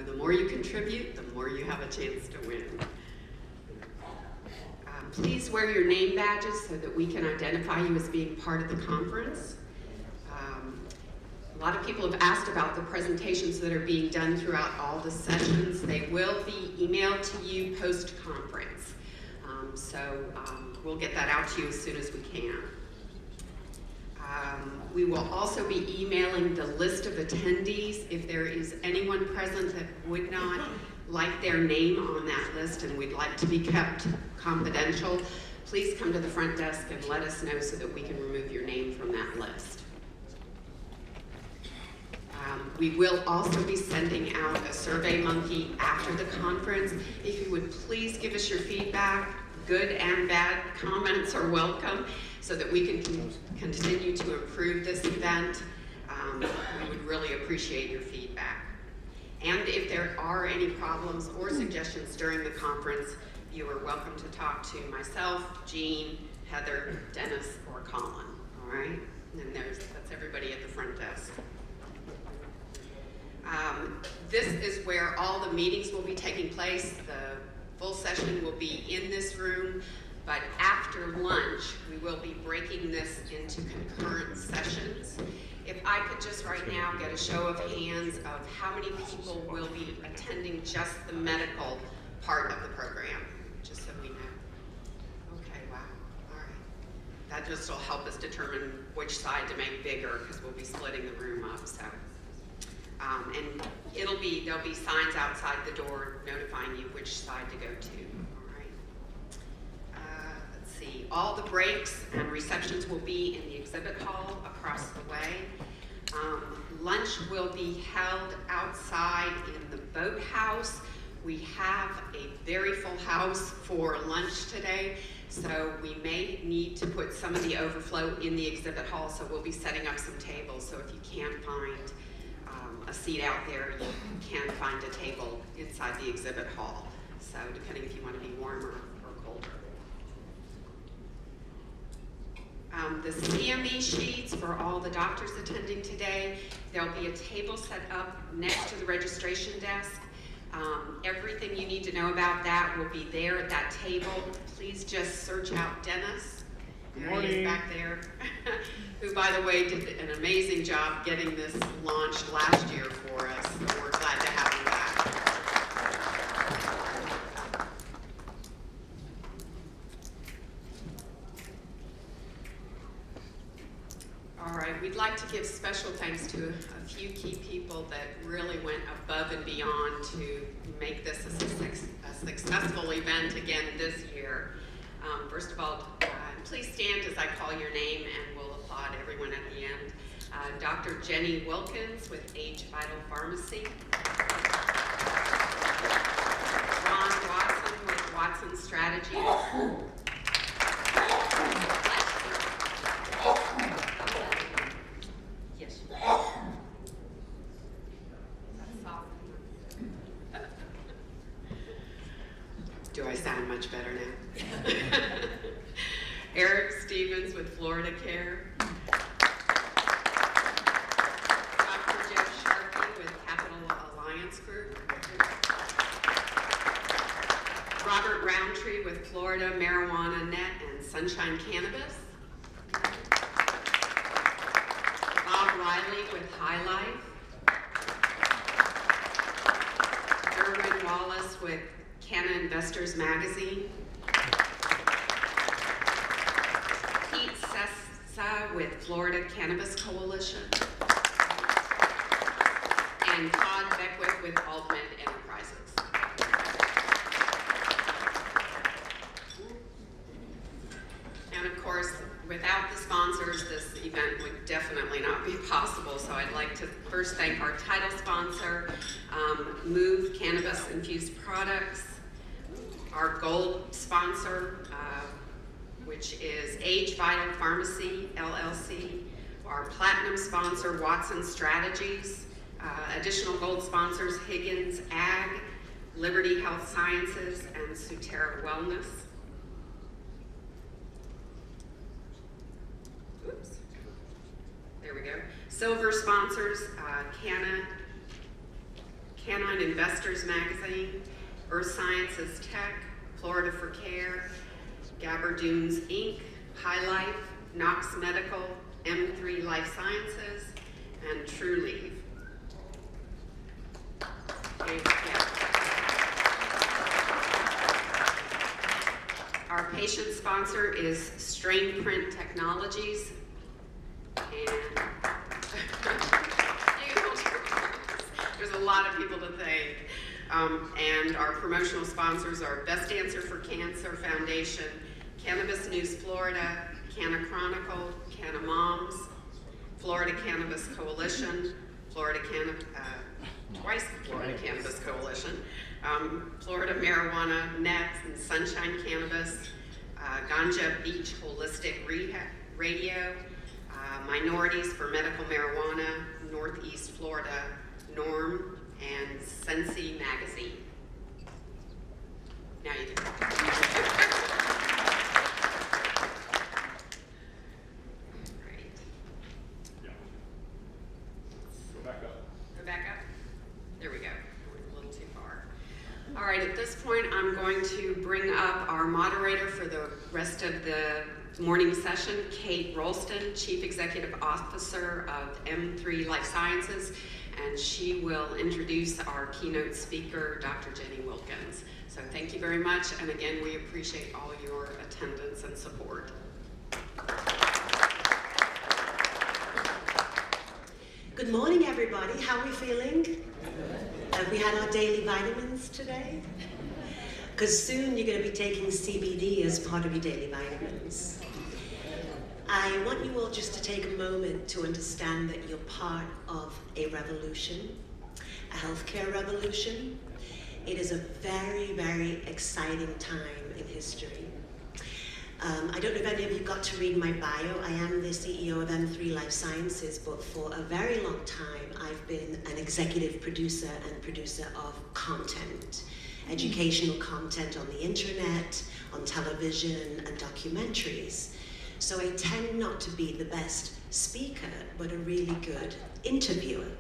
the more you contribute, the more you have a chance to win. Please wear your name badges so that we can identify you as being part of the conference. A lot of people have asked about the presentations that are being done throughout all the sessions. They will be emailed to you post-conference. We'll get that out to you as soon as we can. We will also be emailing the list of attendees. If there is anyone present that would not like their name on that list and we'd like to be kept confidential, please come to the front desk and let us know so that we can remove your name from that list. We will also be sending out a Survey Monkey after the conference. If you would please give us your feedback, good and bad comments are welcome, so that we can continue to improve this event. We would really appreciate your feedback. And if there are any problems or suggestions during the conference, you are welcome to talk to myself, Jean, Heather, Dennis, or Colin, all right? And that's everybody at the front desk. This is where all the meetings will be taking place. The full session will be in this room, but after lunch, we will be breaking this into concurrent sessions. If I could just right now get a show of hands of how many people will be attending just the medical part of the program, just so we know. Okay, wow, all right. That just will help us determine which side to make bigger, because we'll be splitting the room up, so. And there'll be signs outside the door notifying you which side to go to, all right? Let's see, all the breaks and receptions will be in the exhibit hall across the way. Lunch will be held outside in the boathouse. We have a very full house for lunch today, so we may need to put some of the overflow in the exhibit hall, so we'll be setting up some tables, so if you can't find a seat out there, you can find a table inside the exhibit hall. So depending if you want to be warmer or colder. The CME sheets for all the doctors attending today, there'll be a table set up next to the registration desk. Everything you need to know about that will be there at that table. Please just search out Dennis. There he is back there, who, by the way, did an amazing job getting this launched last year for us. So we're glad to have him back. All right, we'd like to give special thanks to a few key people that really went above and beyond to make this a successful event again this year. First of all, please stand as I call your name and we'll applaud everyone at the end. Dr. Jenny Wilkins with Age Vital Pharmacy. Ron Watson with Watson Strategies. Yes. That's soft. Do I sound much better now? Eric Stevens with Florida Care. Dr. Jeff Sharkey with Capital Alliance Group. Robert Roundtree with Florida Marijuana Net and Sunshine Cannabis. Bob Riley with High Life. Derwin Wallace with Canna Investors Magazine. Pete Sessa with Florida Cannabis Coalition. And Todd Beckwith with Altman Enterprises. And of course, without the sponsors, this event would definitely not be possible. So I'd like to first thank our title sponsor, Move Cannabis Infused Products, our gold sponsor, which is Age Vital Pharmacy, LLC, our platinum sponsor, Watson Strategies, additional gold sponsors, Higgins Ag, Liberty Health Sciences, and Sutera Wellness. Oops. There we go. Silver sponsors, Canine Investors Magazine, Earth Sciences Tech, Florida for Care, Gabardunes Inc., High Life, Knox Medical, M3 Life Sciences, and TrueLeave. Our patient sponsor is Strain Print Technologies, and there's a lot of people to thank. And our promotional sponsors are Best Answer for Cancer Foundation, Cannabis News Florida, Canna Chronicle, Canna Moms, Florida Cannabis Coalition, Florida Cannabis Coalition, Florida Marijuana Net and Sunshine Cannabis, Ganja Beach Holistic Rehab Radio, Minorities for Medical Marijuana, Northeast Florida, Norm, and Sensi Magazine. Now you can. Great. Yeah. Go back up. Go back up. There we go. A little too far. All right, at this point, I'm going to bring up our moderator for the rest of the morning session, Kate Rolston, Chief Executive Officer of M3 Life Sciences, and she will introduce our keynote speaker, Dr. Jenny Wilkins. So thank you very much, and again, we appreciate all your attendance and support. Good morning, everybody. How are we feeling? Have we had our daily vitamins today? Because soon you're going to be taking CBD as part of your daily vitamins. I want you all just to take a moment to understand that you're part of a revolution, a healthcare revolution. It is a very, very exciting time in history. I don't know if any of you got to read my bio. I am the CEO of M3 Life Sciences, but for a very long time, I've been an executive producer and producer of content, educational content on the internet, on television, and documentaries. So I tend not to be the best speaker, but a really good interviewer.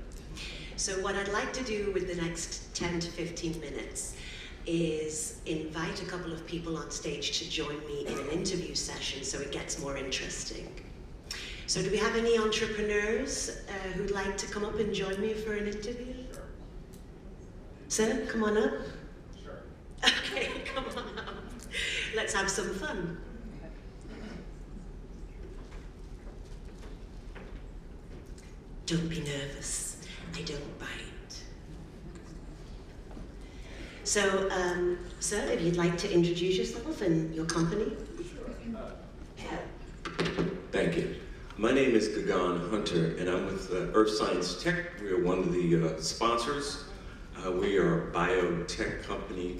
So what I'd like to do with the next 10 to 15 minutes is invite a couple of people on stage to join me in an interview session so it gets more interesting. So do we have any entrepreneurs who'd like to come up and join me for an interview? Sure. Sir, come on up. Sure. Okay, come on up. Let's have some fun. Don't be nervous. I don't bite. So, sir, if you'd like to introduce yourself and your company. Thank you. My name is Gagan Hunter, and I'm with Earth Science Tech. We are one of the sponsors. We are a biotech company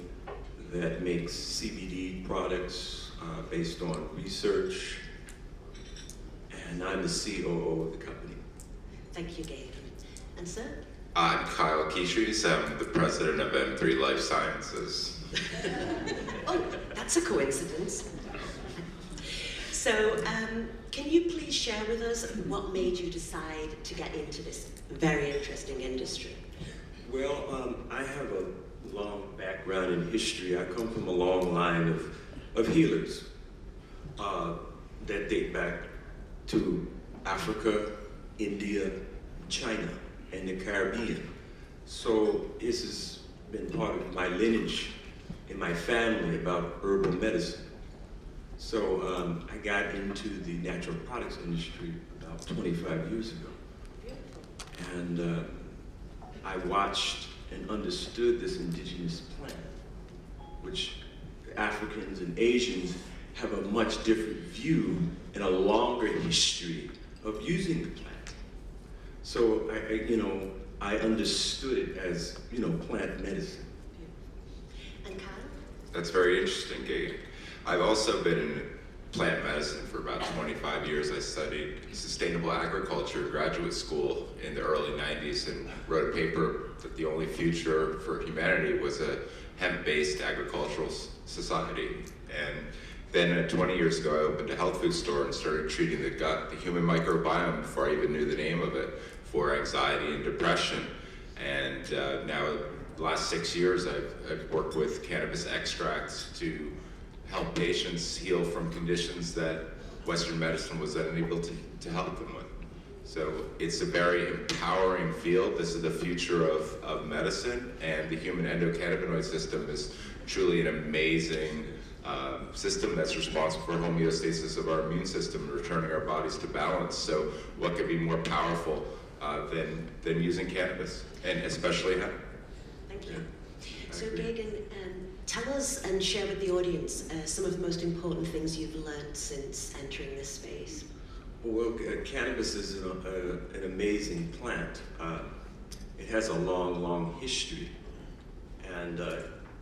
that makes CBD products based on research, and I'm the COO of the company. Thank you, Gabe. And sir? I'm Kyle Kishries. I'm the president of M3 Life Sciences. Oh, that's a coincidence. So, can you please share with us what made you decide to get into this very interesting industry? Well, I have a long background in history. I come from a long line of healers that date back to Africa, India, China, and the Caribbean. So this has been part of my lineage in my family about herbal medicine. So I got into the natural products industry about 25 years ago. And I watched and understood this indigenous plant, which Africans and Asians have a much different view and a longer history of using the plant. So I understood it as, plant medicine. And Kyle? That's very interesting, Gabe. I've also been in plant medicine for about 25 years. I studied sustainable agriculture in graduate school in the early 90s and wrote a paper that the only future for humanity was a hemp-based agricultural society. And then 20 years ago, I opened a health food store and started treating the gut, the human microbiome, before I even knew the name of it, for anxiety and depression. And now the last 6 years, I've worked with cannabis extracts to help patients heal from conditions that Western medicine was unable to help them with. So it's a very empowering field. This is the future of medicine, and the human endocannabinoid system is truly an amazing system that's responsible for homeostasis of our immune system, returning our bodies to balance. So what could be more powerful than using cannabis, and especially hemp? Thank you. So Gagan, tell us and share with the audience some of the most important things you've learned since entering this space. Well, cannabis is an amazing plant. It has a long, long history. And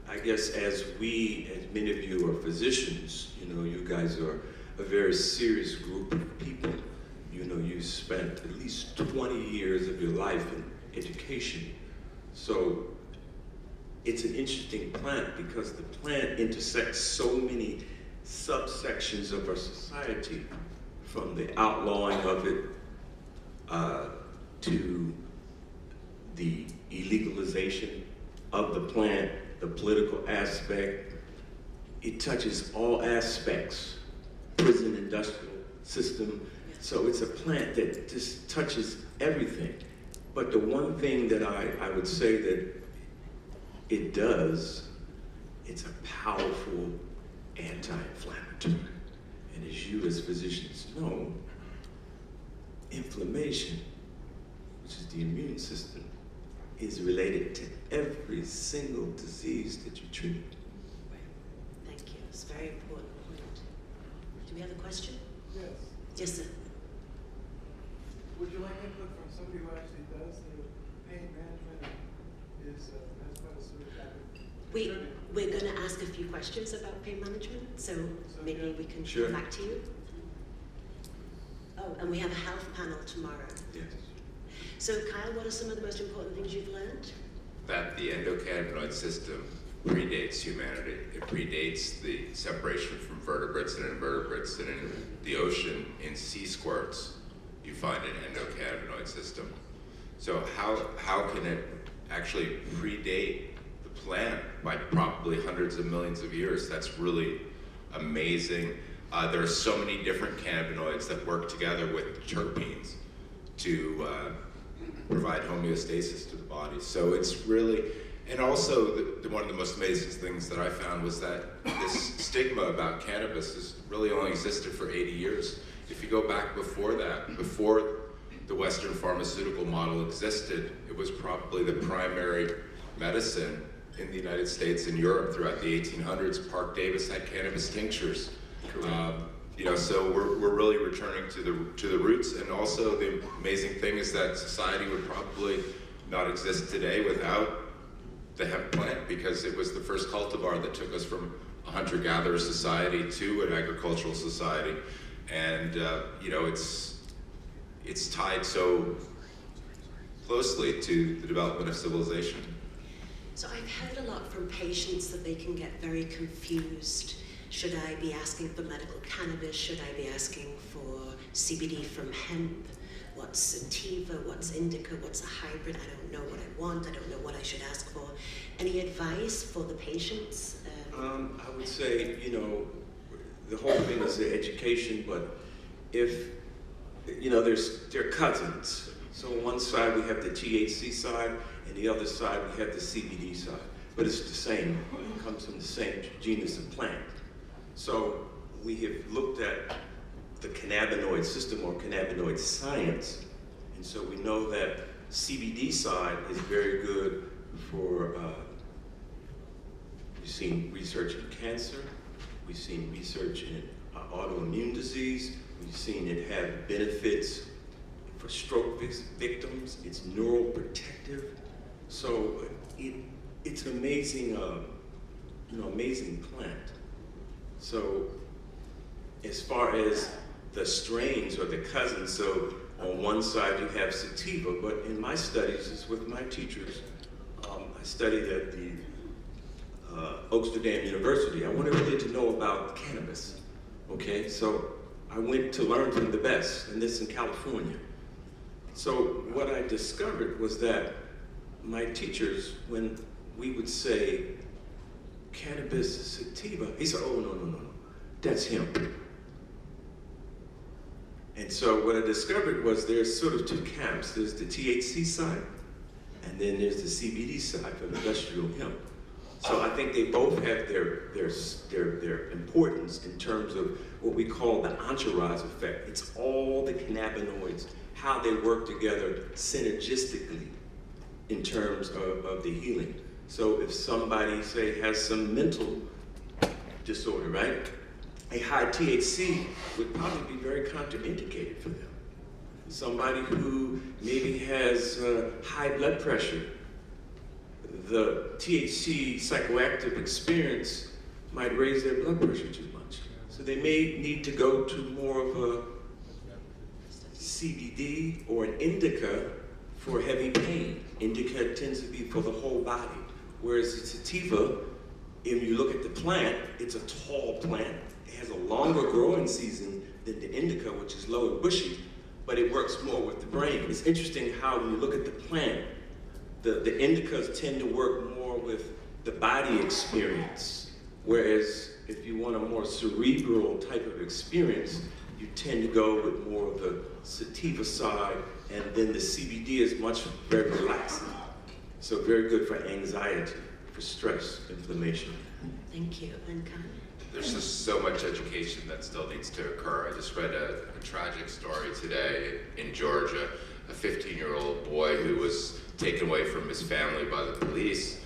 I guess as many of you are physicians, you guys are a very serious group of people. You spent at least 20 years of your life in education. So it's an interesting plant because the plant intersects so many subsections of our society, from the outlawing of it to the illegalization of the plant, the political aspect. It touches all aspects, prison industrial system. So it's a plant that just touches everything. But the one thing that I would say that it does, it's a powerful anti-inflammatory. And as you as physicians know, inflammation, which is the immune system, is related to every single disease that you treat. Thank you. It's a very important point. Do we have a question? Yes. Yes, sir. Would you like input from somebody who actually does the pain management and has quite a sort of We're going to ask a few questions about pain management, so maybe we can Sure. come back to you. Oh, and we have a health panel tomorrow. Yes. So Kyle, what are some of the most important things you've learned? That the endocannabinoid system predates humanity. It predates the separation from vertebrates and invertebrates, and in the ocean, in sea squirts, you find an endocannabinoid system. So how can it actually predate the plant by probably hundreds of millions of years? That's really amazing. There are so many different cannabinoids that work together with terpenes to provide homeostasis to the body. So it's really, and also one of the most amazing things that I found was that this stigma about cannabis has really only existed for 80 years. If you go back before that, before the Western pharmaceutical model existed, it was probably the primary medicine in the United States and Europe throughout the 1800s. Park Davis had cannabis tinctures. So we're really returning to the roots, and also the amazing thing is that society would probably not exist today without the hemp plant, because it was the first cultivar that took us from a hunter-gatherer society to an agricultural society, and it's tied so closely to the development of civilization. So I've heard a lot from patients that they can get very confused. Should I be asking for medical cannabis? Should I be asking for CBD from hemp? What's sativa? What's indica? What's a hybrid? I don't know what I want. I don't know what I should ask for. Any advice for the patients? I would say, the whole thing is the education, but if, they're cousins. So on one side we have the THC side, and the other side we have the CBD side. But it's the same, it comes from the same genus of plant. So we have looked at the cannabinoid system or cannabinoid science, and so we know that CBD side is very good for, we've seen research in cancer, we've seen research in autoimmune disease, we've seen it have benefits for stroke victims, it's neuroprotective. So it's an amazing, amazing plant. So as far as the strains or the cousins, so on one side you have sativa, but in my studies, it's with my teachers, I studied at the Amsterdam University. I wanted really to know about cannabis, okay? So I went to learn from the best, and this in California. So what I discovered was that my teachers, when we would say, cannabis sativa. He said, oh, no, that's hemp. And so what I discovered was there's sort of two camps. There's the THC side, and then there's the CBD side for industrial hemp. So I think they both have their importance in terms of what we call the entourage effect. It's all the cannabinoids, how they work together synergistically in terms of the healing. So if somebody, say, has some mental disorder, right? A high THC would probably be very contraindicated for them. Somebody who maybe has high blood pressure, the THC psychoactive experience might raise their blood pressure too much. So they may need to go to more of a CBD or an indica for heavy pain. Indica tends to be for the whole body, whereas the sativa, if you look at the plant, it's a tall plant. It has a longer growing season than the indica, which is low and bushy, but it works more with the brain. It's interesting how when you look at the plant, the indicas tend to work more with the body experience, whereas if you want a more cerebral type of experience, you tend to go with more of the sativa side, and then the CBD is very relaxing. So very good for anxiety, for stress, inflammation. Thank you. And Khan? There's just so much education that still needs to occur. I just read a tragic story today in Georgia, a 15-year-old boy who was taken away from his family by the police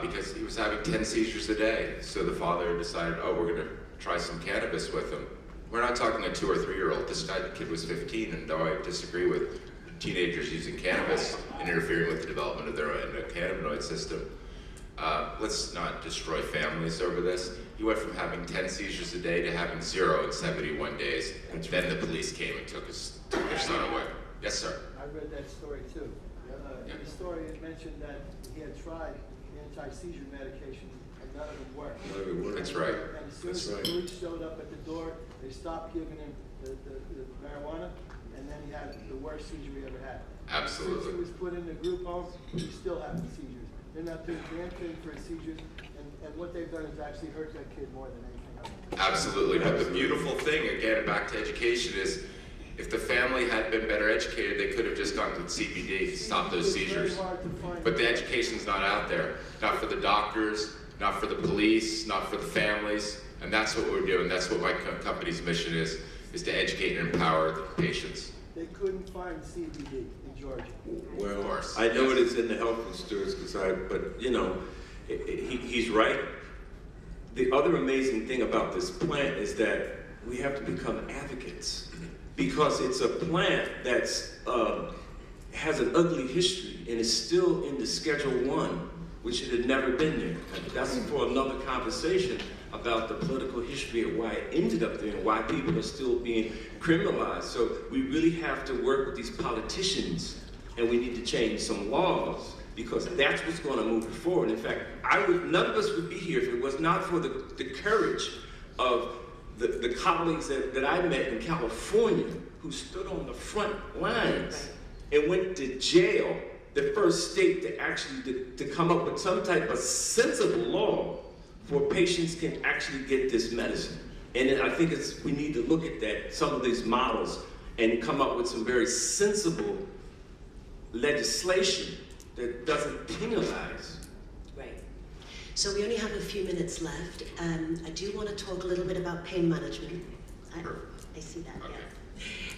because he was having 10 seizures a day. So the father decided, oh, we're gonna try some cannabis with him. We're not talking a 2 or 3 year old. This kid was 15, and though I disagree with teenagers using cannabis and interfering with the development of their cannabinoid system, let's not destroy families over this. He went from having 10 seizures a day to having 0 in 71 days. And then the police came and took their son away. Yes, sir. I read that story too. Yeah. The story had mentioned that he had tried anti-seizure medication and none of them worked. That's right. And as soon as the police showed up at the door, they stopped giving him the marijuana, and then he had the worst seizure he ever had. Absolutely. Since he was put in the group home, he's still having seizures. They're not doing damn thing for his seizures, and what they've done is actually hurt that kid more than anything else. Absolutely. But the beautiful thing, again, back to education, is if the family had been better educated, they could have just gone with CBD to stop those seizures. But the education's not out there. Not for the doctors, not for the police, not for the families. And that's what we're doing. That's what my company's mission is to educate and empower the patients. They couldn't find CBD in Georgia. Well, Of course. I know it is in the health food stores, but you know, he's right. The other amazing thing about this plant is that we have to become advocates, because it's a plant that's has an ugly history and is still in the Schedule 1, which it had never been there. And that's for another conversation about the political history of why it ended up there and why people are still being criminalized. So we really have to work with these politicians, and we need to change some laws, because that's what's going to move it forward. In fact, none of us would be here if it was not for the courage of the colleagues that I met in California who stood on the front lines and went to jail, the first state to actually to come up with some type of sensible law for patients can actually get this medicine. And I think we need to look at that, some of these models, and come up with some very sensible legislation that doesn't penalize. Right. So we only have a few minutes left. I do want to talk a little bit about pain management. I see that, Okay. yeah.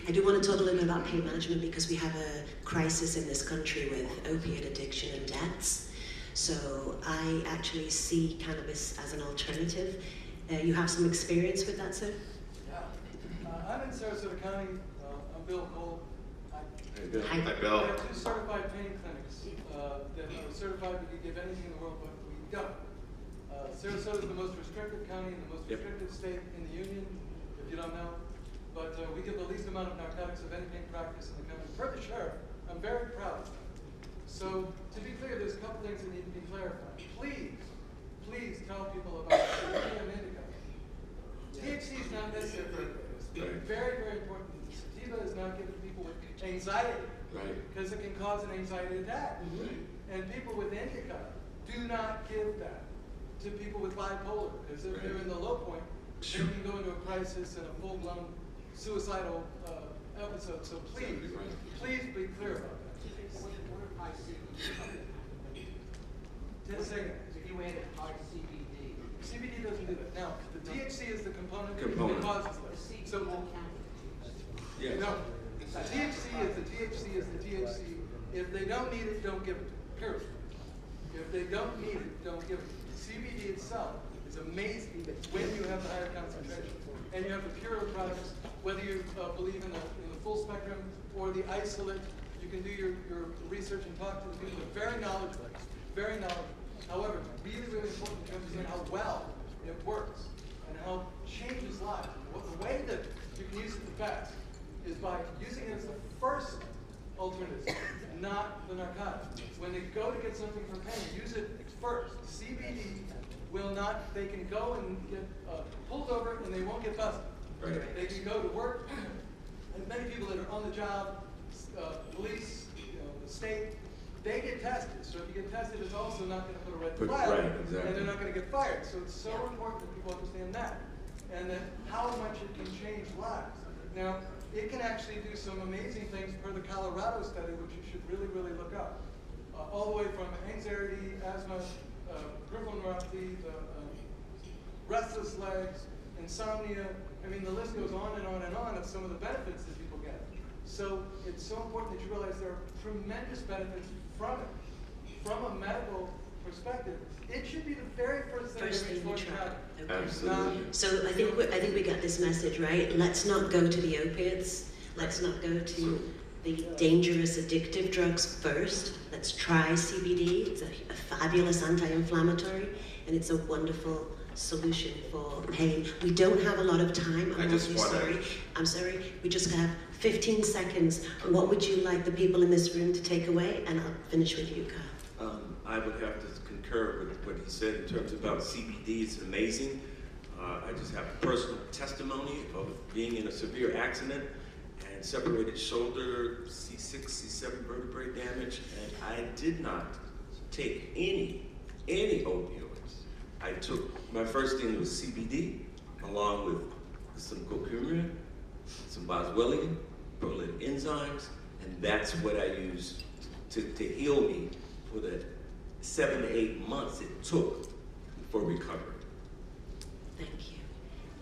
I do want to talk a little bit about pain management because we have a crisis in this country with opiate addiction and deaths. So I actually see cannabis as an alternative. You have some experience with that, sir? Yeah. I'm in Sarasota County. I'm Bill Cole. Hi. Hi, We Bill. have 2 certified pain clinics that are certified we could give anything in the world, but we don't. Sarasota is the most restricted county and the most restricted state in the union, if you don't know. But we give the least amount of narcotics of any pain practice in the country. Per the sheriff, I'm very proud of that. So to be clear, there's a couple things that need to be clarified. Please tell people about sativa and indica. THC is not necessary for this. Very, very important. Sativa is not given to people with anxiety, Right. because it can cause an anxiety attack. Right. And people with indica Do not give that to people with bipolar, because if they're in the low point, they Sure. can go into a crisis and a full-blown suicidal episode. So please, please be clear about that. Just say it. If you added high CBD, CBD doesn't do that. Now, the THC is the component Component. that causes the this. CBD So, won't count. Yes. no, the THC is the THC is the THC. If they don't need it, don't give it to them. Period. If they don't need it, don't give it to them. CBD itself is amazing when you have the higher concentration. And you have the purer products, whether you believe in the full spectrum or the isolate. You can do your research and talk to the people. They're very knowledgeable. Very knowledgeable. However, it's really, really important to understand how well it works and how it changes lives. The way that you can use it the best is by using it as the first alternative, not the narcotic. When they go to get something for pain, use it first. CBD will not, they can go and get pulled over and they won't get busted. Right. They can go to work, and many people that are on the job, police, the state, they get tested. So if you get tested, it's also not going to put a red flag, Right, exactly. and they're not going to get fired. So it's so important that people understand that, and that how much it can change lives. Now, it can actually do some amazing things per the Colorado study, which you should really, really look up. All the way from anxiety, asthma, peripheral neuropathy, restless legs, insomnia. I mean, the list goes on and on and on of some of the benefits that people get. So it's so important that you realize there are tremendous benefits from it, from a medical perspective. It should be the very first thing First that thing we explores try. the Okay. Absolutely. So I think we got this message, right? Let's not go to the opiates. Let's not go to the dangerous addictive drugs first. Let's try CBD. It's a fabulous anti-inflammatory, and it's a wonderful solution for pain. We don't have a lot of time. I'm just awfully wanna- sorry. I'm sorry. We just have 15 seconds. What would you like the people in this room to take away? And I'll finish with you, Carl. I would have to concur with what he said in terms about CBD. It's amazing. I just have personal testimony of being in a severe accident and separated shoulder, C6, C7 vertebrae damage, and I did not take any opioids. I took, my first thing was CBD, along with some curcumin, some boswellium, prolytic enzymes, and that's what I used to heal me for the 7 to 8 months it took for recovery. Thank you.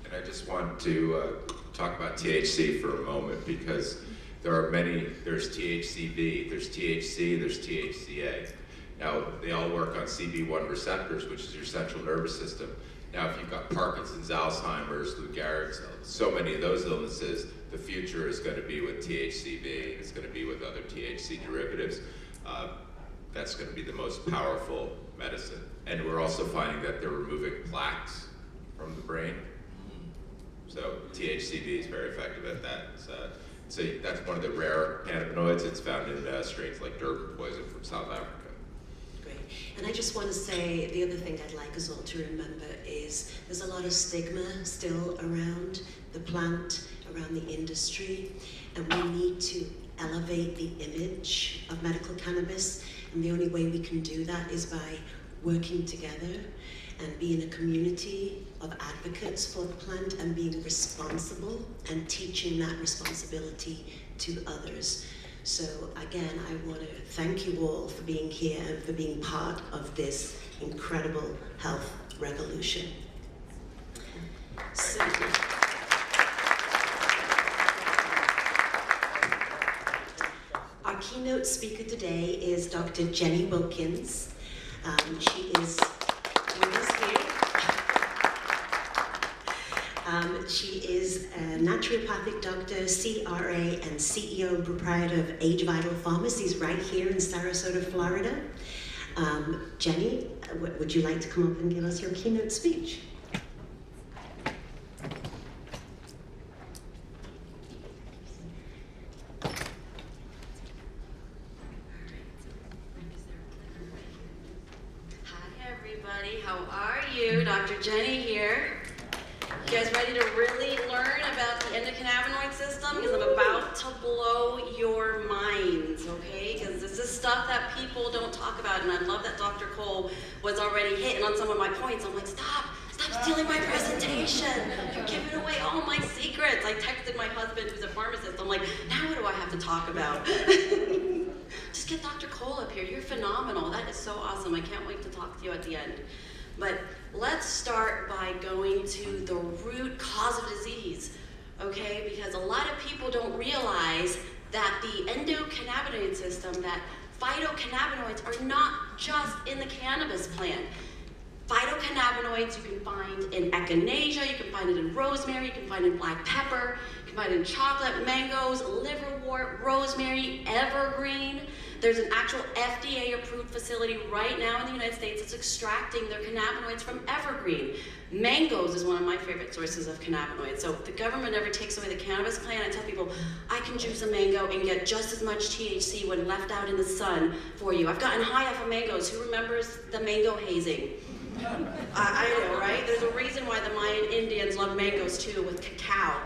And I just want to talk about THC for a moment, because there are many, there's THCV, there's THC, there's THCA. Now, they all work on CB1 receptors, which is your central nervous system. Now, if you've got Parkinson's, Alzheimer's, Lou Gehrig's, so many of those illnesses, the future is going to be with THCV, it's going to be with other THC derivatives. That's going to be the most powerful medicine. And we're also finding that they're removing plaques from the brain. So THCV is very effective at that. So that's one of the rare cannabinoids. It's found in strains like Durban poison from South Africa. Great. And I just want to say the other thing I'd like us all to remember is there's a lot of stigma still around the plant, around the industry, and we need to elevate the image of medical cannabis. And the only way we can do that is by working together and being a community of advocates for the plant and being responsible and teaching that responsibility to others. So again, I want to thank you all for being here and for being part of this incredible health revolution. So, our keynote speaker today is Dr. Jenny Wilkins. She is with us here. She is a naturopathic doctor, CRA, and CEO and proprietor of Age Vital Pharmacies right here in Sarasota, Florida. Jenny, would you like to come up and give us your keynote speech? Hi everybody, how are you? Dr. Jenny here. You guys ready to really learn about the endocannabinoid system? Because I'm about to blow your minds, okay? Because this is stuff that people don't talk about, and I love that Dr. Cole was already hitting on some of my points. I'm like, stop stealing my presentation. You're giving away all my secrets. I texted my husband, who's a pharmacist. I'm like, now what do I have to talk about? Just get Dr. Cole up here. You're phenomenal. That is so awesome. I can't wait to talk to you at the end. But let's start by going to the root cause of disease, okay? Because a lot of people don't realize that the endocannabinoid system, that phytocannabinoids are not just in the cannabis plant. Phytocannabinoids you can find in echinacea, you can find it in rosemary, you can find it in black pepper, you can find it in chocolate, mangoes, liverwort, rosemary, evergreen. There's an actual FDA-approved facility right now in the United States that's extracting their cannabinoids from evergreen. Mangoes is one of my favorite sources of cannabinoids. So if the government ever takes away the cannabis plant, I tell people, I can juice a mango and get just as much THC when left out in the sun for you. I've gotten high off of mangoes. Who remembers the mango hazing? I know, right? There's a reason why the Mayan Indians love mangoes too, with cacao.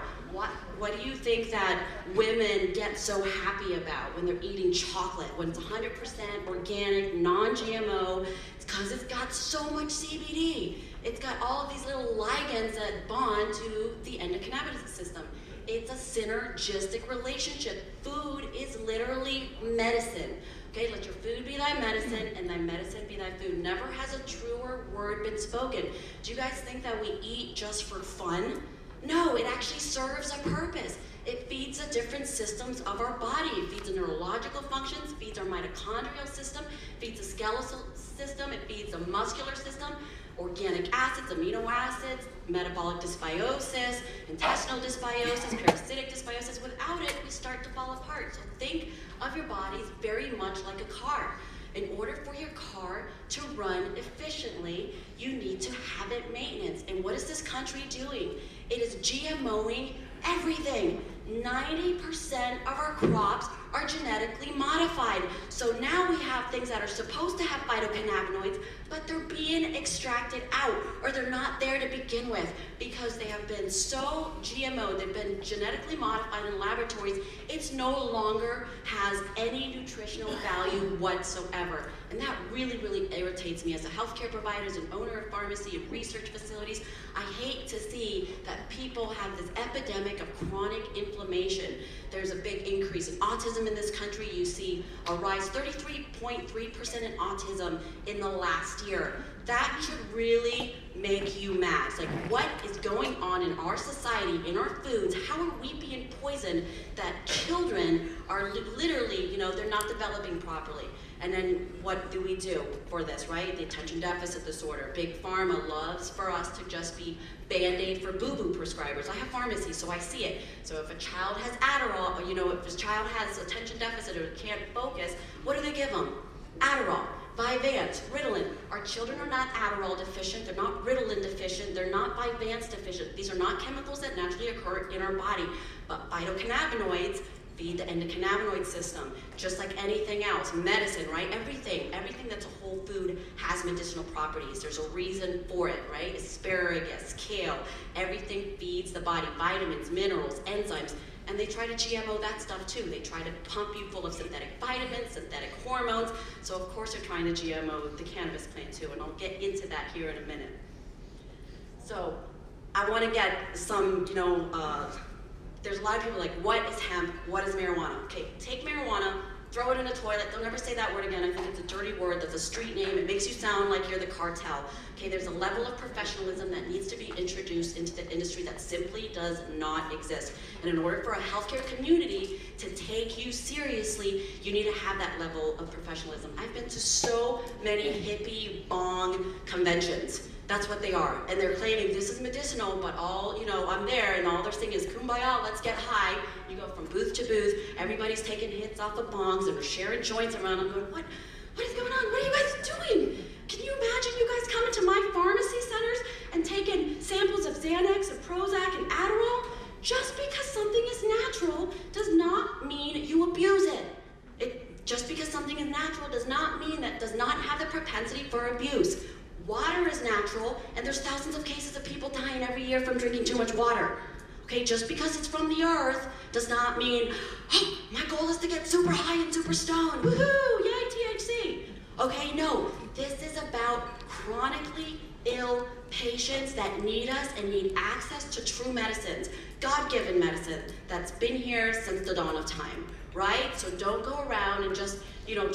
What do you think that women get so happy about when they're eating chocolate, when it's 100% organic, non-GMO? It's because it's got so much CBD. It's got all of these little ligands that bond to the endocannabinoid system. It's a synergistic relationship. Food is literally medicine. Okay, let your food be thy medicine, and thy medicine be thy food. Never has a truer word been spoken. Do you guys think that we eat just for fun? No, it actually serves a purpose. It feeds the different systems of our body. It feeds the neurological functions, feeds our mitochondrial system, feeds the skeletal system, it feeds the muscular system, organic acids, amino acids, metabolic dysbiosis, intestinal dysbiosis, parasitic dysbiosis. Without it, we start to fall apart. So think of your bodies very much like a car. In order for your car to run efficiently, you need to have it maintenance. And what is this country doing? It is GMOing everything. 90% of our crops are genetically modified. So now we have things that are supposed to have phytocannabinoids, but they're being extracted out, or they're not there to begin with because they have been so GMO, they've been genetically modified in laboratories, it's no longer has any nutritional value whatsoever. And that really, really irritates me as a healthcare provider, as an owner of pharmacy and research facilities. I hate to see that people have this epidemic of chronic inflammation. There's a big increase in autism in this country. You see a rise, 33.3% in autism in the last year. That should really make you mad. It's like, what is going on in our society, in our foods? How are we being poisoned that children are literally, they're not developing properly? And then what do we do for this, right? The attention deficit disorder. Big Pharma loves for us to just be Band-Aid for boo-boo prescribers. I have pharmacy, so I see it. So if a child has Adderall, if a child has attention deficit or can't focus, what do they give them? Adderall, Vyvanse, Ritalin. Our children are not Adderall deficient, they're not Ritalin deficient, they're not Vyvanse deficient. These are not chemicals that naturally occur in our body, but phytocannabinoids feed the endocannabinoid system, just like anything else. Medicine, right? Everything that's a whole food has medicinal properties. There's a reason for it, right? Asparagus, kale, everything feeds the body. Vitamins, minerals, enzymes. And they try to GMO that stuff too. They try to pump you full of synthetic vitamins, synthetic hormones. So of course they're trying to GMO the cannabis plant too, and I'll get into that here in a minute. So I want to get some, there's a lot of people like, what is hemp? What is marijuana? Okay, take marijuana, throw it in a toilet. Don't ever say that word again. I think it's a dirty word. That's a street name. It makes you sound like you're the cartel. Okay, there's a level of professionalism that needs to be introduced into the industry that simply does not exist. And in order for a healthcare community to take you seriously, you need to have that level of professionalism. I've been to so many hippie bong conventions. That's what they are. And they're claiming this is medicinal, but I'm there and all they're saying is kumbaya, let's get high. You go from booth to booth, everybody's taking hits off of bongs and we're sharing joints around. I'm going, what is going on? What are you guys doing? Can you imagine you guys coming to my pharmacy centers and taking samples of Xanax and Prozac and Adderall? Just because something is natural does not mean you abuse it. Just because something is natural does not mean that does not have the propensity for abuse. Water is natural, and there's thousands of cases of people dying every year from drinking too much water. Okay, just because it's from the earth does not mean, oh, my goal is to get super high and super stoned. Woohoo, yay, THC. Okay, no, this is about chronically ill patients that need us and need access to true medicines, God-given medicine that's been here since the dawn of time, right? So don't go around and just,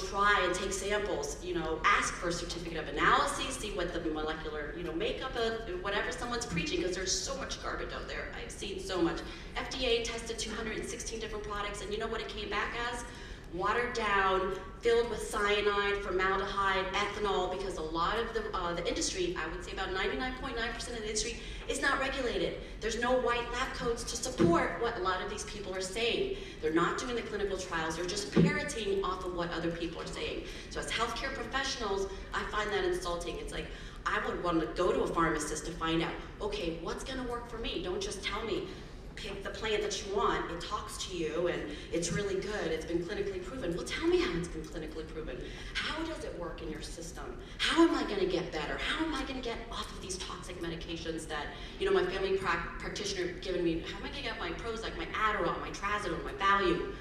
try and take samples, ask for a certificate of analysis, see what the molecular, makeup of whatever someone's preaching, because there's so much garbage out there. I've seen so much. FDA tested 216 different products, and you know what it came back as? Watered down, filled with cyanide, formaldehyde, ethanol, because a lot of the industry, I would say about 99.9% of the industry, is not regulated. There's no white lab codes to support what a lot of these people are saying. They're not doing the clinical trials, they're just parroting off of what other people are saying. So as healthcare professionals, I find that insulting. It's like, I would want to go to a pharmacist to find out, okay, what's gonna work for me? Don't just tell me, pick the plant that you want, it talks to you, and it's really good, it's been clinically proven. Well, tell me how it's been clinically proven. How does it work in your system? How am I gonna get better? How am I gonna get off of these toxic medications that, my family practitioner given me? How am I gonna get my Prozac, my Adderall, my Trazodone, my Valium,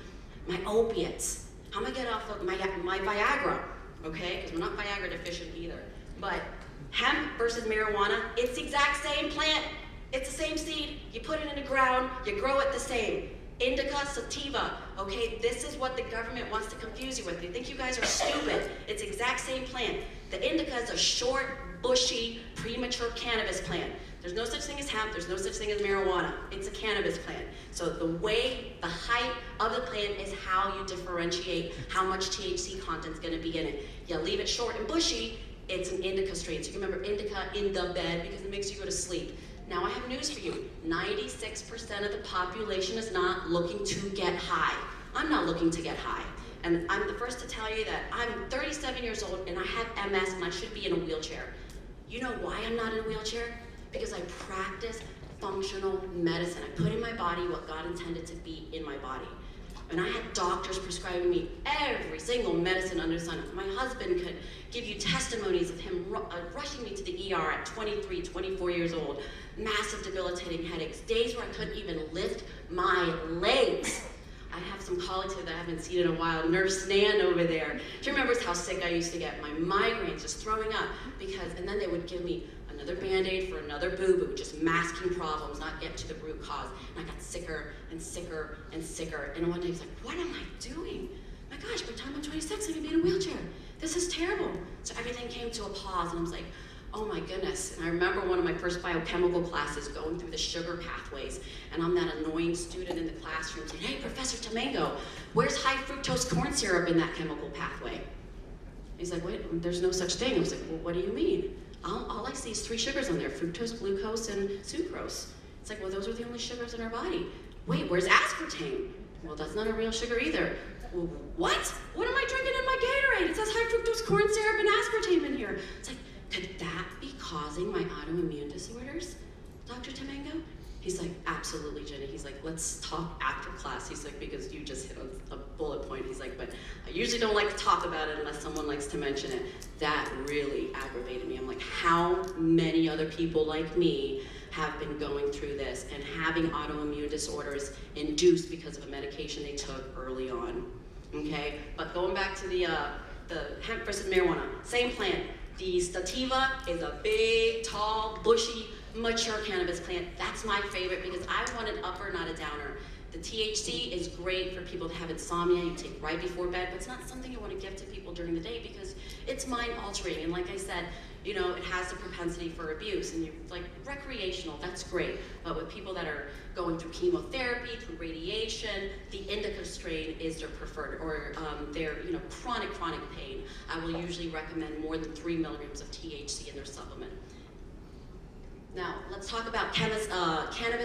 my opiates? How am I gonna get off of my Viagra, okay? Because we're not Viagra deficient either. But hemp versus marijuana, it's the exact same plant. It's the same seed, you put it in the ground, you grow it the same. Indica, sativa, okay? This is what the government wants to confuse you with. They think you guys are stupid. It's the exact same plant. The indica is a short, bushy, premature cannabis plant. There's no such thing as hemp, there's no such thing as marijuana. It's a cannabis plant. So the height of the plant is how you differentiate how much THC content's gonna be in it. You leave it short and bushy, it's an indica strain. So you can remember indica in the bed because it makes you go to sleep. Now I have news for you. 96% of the population is not looking to get high. I'm not looking to get high. And I'm the first to tell you that I'm 37 years old and I have MS and I should be in a wheelchair. You know why I'm not in a wheelchair? Because I practice functional medicine. I put in my body what God intended to be in my body. And I had doctors prescribing me every single medicine under the sun. My husband could give you testimonies of him rushing me to the ER at 23, 24 years old. Massive debilitating headaches, days where I couldn't even lift my legs. I have some colleagues here that I haven't seen in a while. Nurse Nan over there. She remembers how sick I used to get. My migraines, just throwing up. And then they would give me another Band-Aid for another boo-boo, just masking problems, not get to the root cause. And I got sicker and sicker and sicker. And one day I was like, what am I doing? My gosh, by the time I'm 26, I'm gonna be in a wheelchair. This is terrible. So everything came to a pause and I was like, oh my goodness. And I remember one of my first biochemical classes going through the sugar pathways, and I'm that annoying student in the classroom saying, hey, Professor Tomango, where's high fructose corn syrup in that chemical pathway? He's like, wait, there's no such thing. I was like, well, what do you mean? All I see is 3 sugars on there, fructose, glucose, and sucrose. It's like, well, those are the only sugars in our body. Wait, where's aspartame? Well, that's not a real sugar either. Well, what? What am I drinking in my Gatorade? It says high fructose corn syrup and aspartame in here. It's like, could that be causing my autoimmune disorders, Dr. Tomango? He's like, absolutely, Jenny. He's like, let's talk after class. He's like, because you just hit a bullet point. He's like, but I usually don't like to talk about it unless someone likes to mention it. That really aggravated me. I'm like, how many other people like me have been going through this and having autoimmune disorders induced because of a medication they took early on, okay? But going back to the hemp versus marijuana, same plant. The sativa is a big, tall, bushy, mature cannabis plant. That's my favorite because I want an upper, not a downer. The THC is great for people that have insomnia, you take right before bed, but it's not something you want to give to people during the day because it's mind altering. And like I said, it has the propensity for abuse, and like recreational, that's great. But with people that are going through chemotherapy, through radiation, the indica strain is their preferred, or their chronic pain. I will usually recommend more than 3 milligrams of THC in their supplement. Now, let's talk about cannabis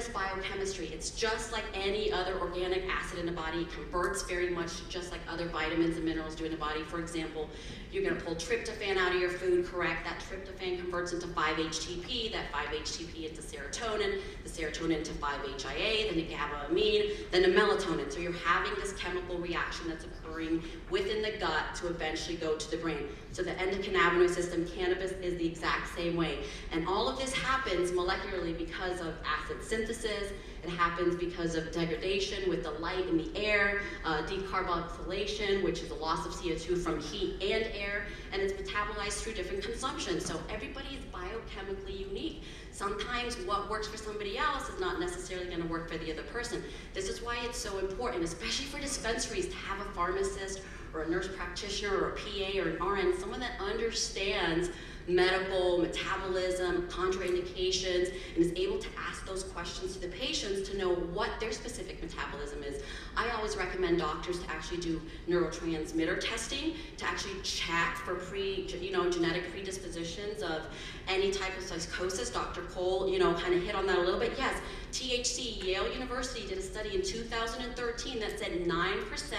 biochemistry. It's just like any other organic acid in the body. It converts very much just like other vitamins and minerals do in the body. For example, you're going to pull tryptophan out of your food, correct? That tryptophan converts into 5-HTP, that 5-HTP into serotonin, the serotonin into 5-HIA, then the GABA-amine, then the melatonin. So you're having this chemical reaction that's occurring within the gut to eventually go to the brain. So the endocannabinoid system, cannabis is the exact same way. And all of this happens molecularly because of acid synthesis. It happens because of degradation with the light in the air, decarboxylation, which is a loss of CO2 from heat and air, and it's metabolized through different consumption. So everybody is biochemically unique. Sometimes what works for somebody else is not necessarily going to work for the other person. This is why it's so important, especially for dispensaries, to have a pharmacist or a nurse practitioner or a PA or an RN, someone that understands medical, metabolism, contraindications, and is able to ask those questions to the patients to know what their specific metabolism is. I always recommend doctors to actually do neurotransmitter testing, to actually check for genetic predispositions of any type of psychosis. Dr. Cole, kind of hit on that a little bit. Yes, THC, Yale University did a study in 2013 that said 9%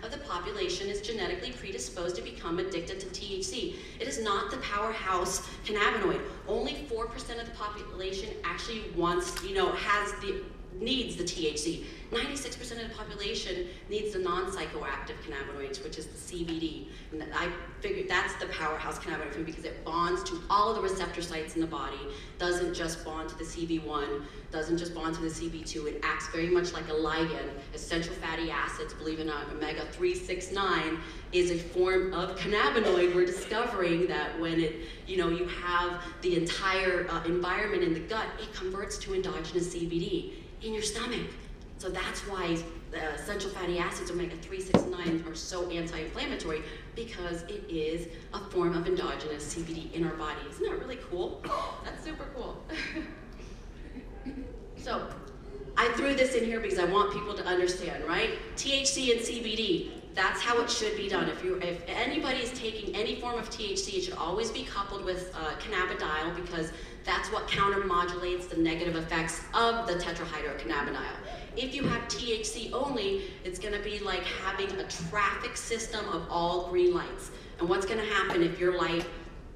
of the population is genetically predisposed to become addicted to THC. It is not the powerhouse cannabinoid. Only 4% of the population actually needs the THC. 96% of the population needs the non-psychoactive cannabinoids, which is the CBD. And I figured that's the powerhouse cannabinoid for me because it bonds to all of the receptor sites in the body, doesn't just bond to the CB1, doesn't just bond to the CB2, it acts very much like a ligand. Essential fatty acids, believe it or not, omega 369 is a form of cannabinoid. We're discovering that when you have the entire environment in the gut, it converts to endogenous CBD in your stomach. So that's why the essential fatty acids, omega 369, are so anti-inflammatory, because it is a form of endogenous CBD in our body. Isn't that really cool? That's super cool. So I threw this in here because I want people to understand, right? THC and CBD, that's how it should be done. If anybody is taking any form of THC, it should always be coupled with cannabidiol, because that's what countermodulates the negative effects of the tetrahydrocannabinol. If you have THC only, it's going to be like having a traffic system of all green lights. And what's going to happen if your light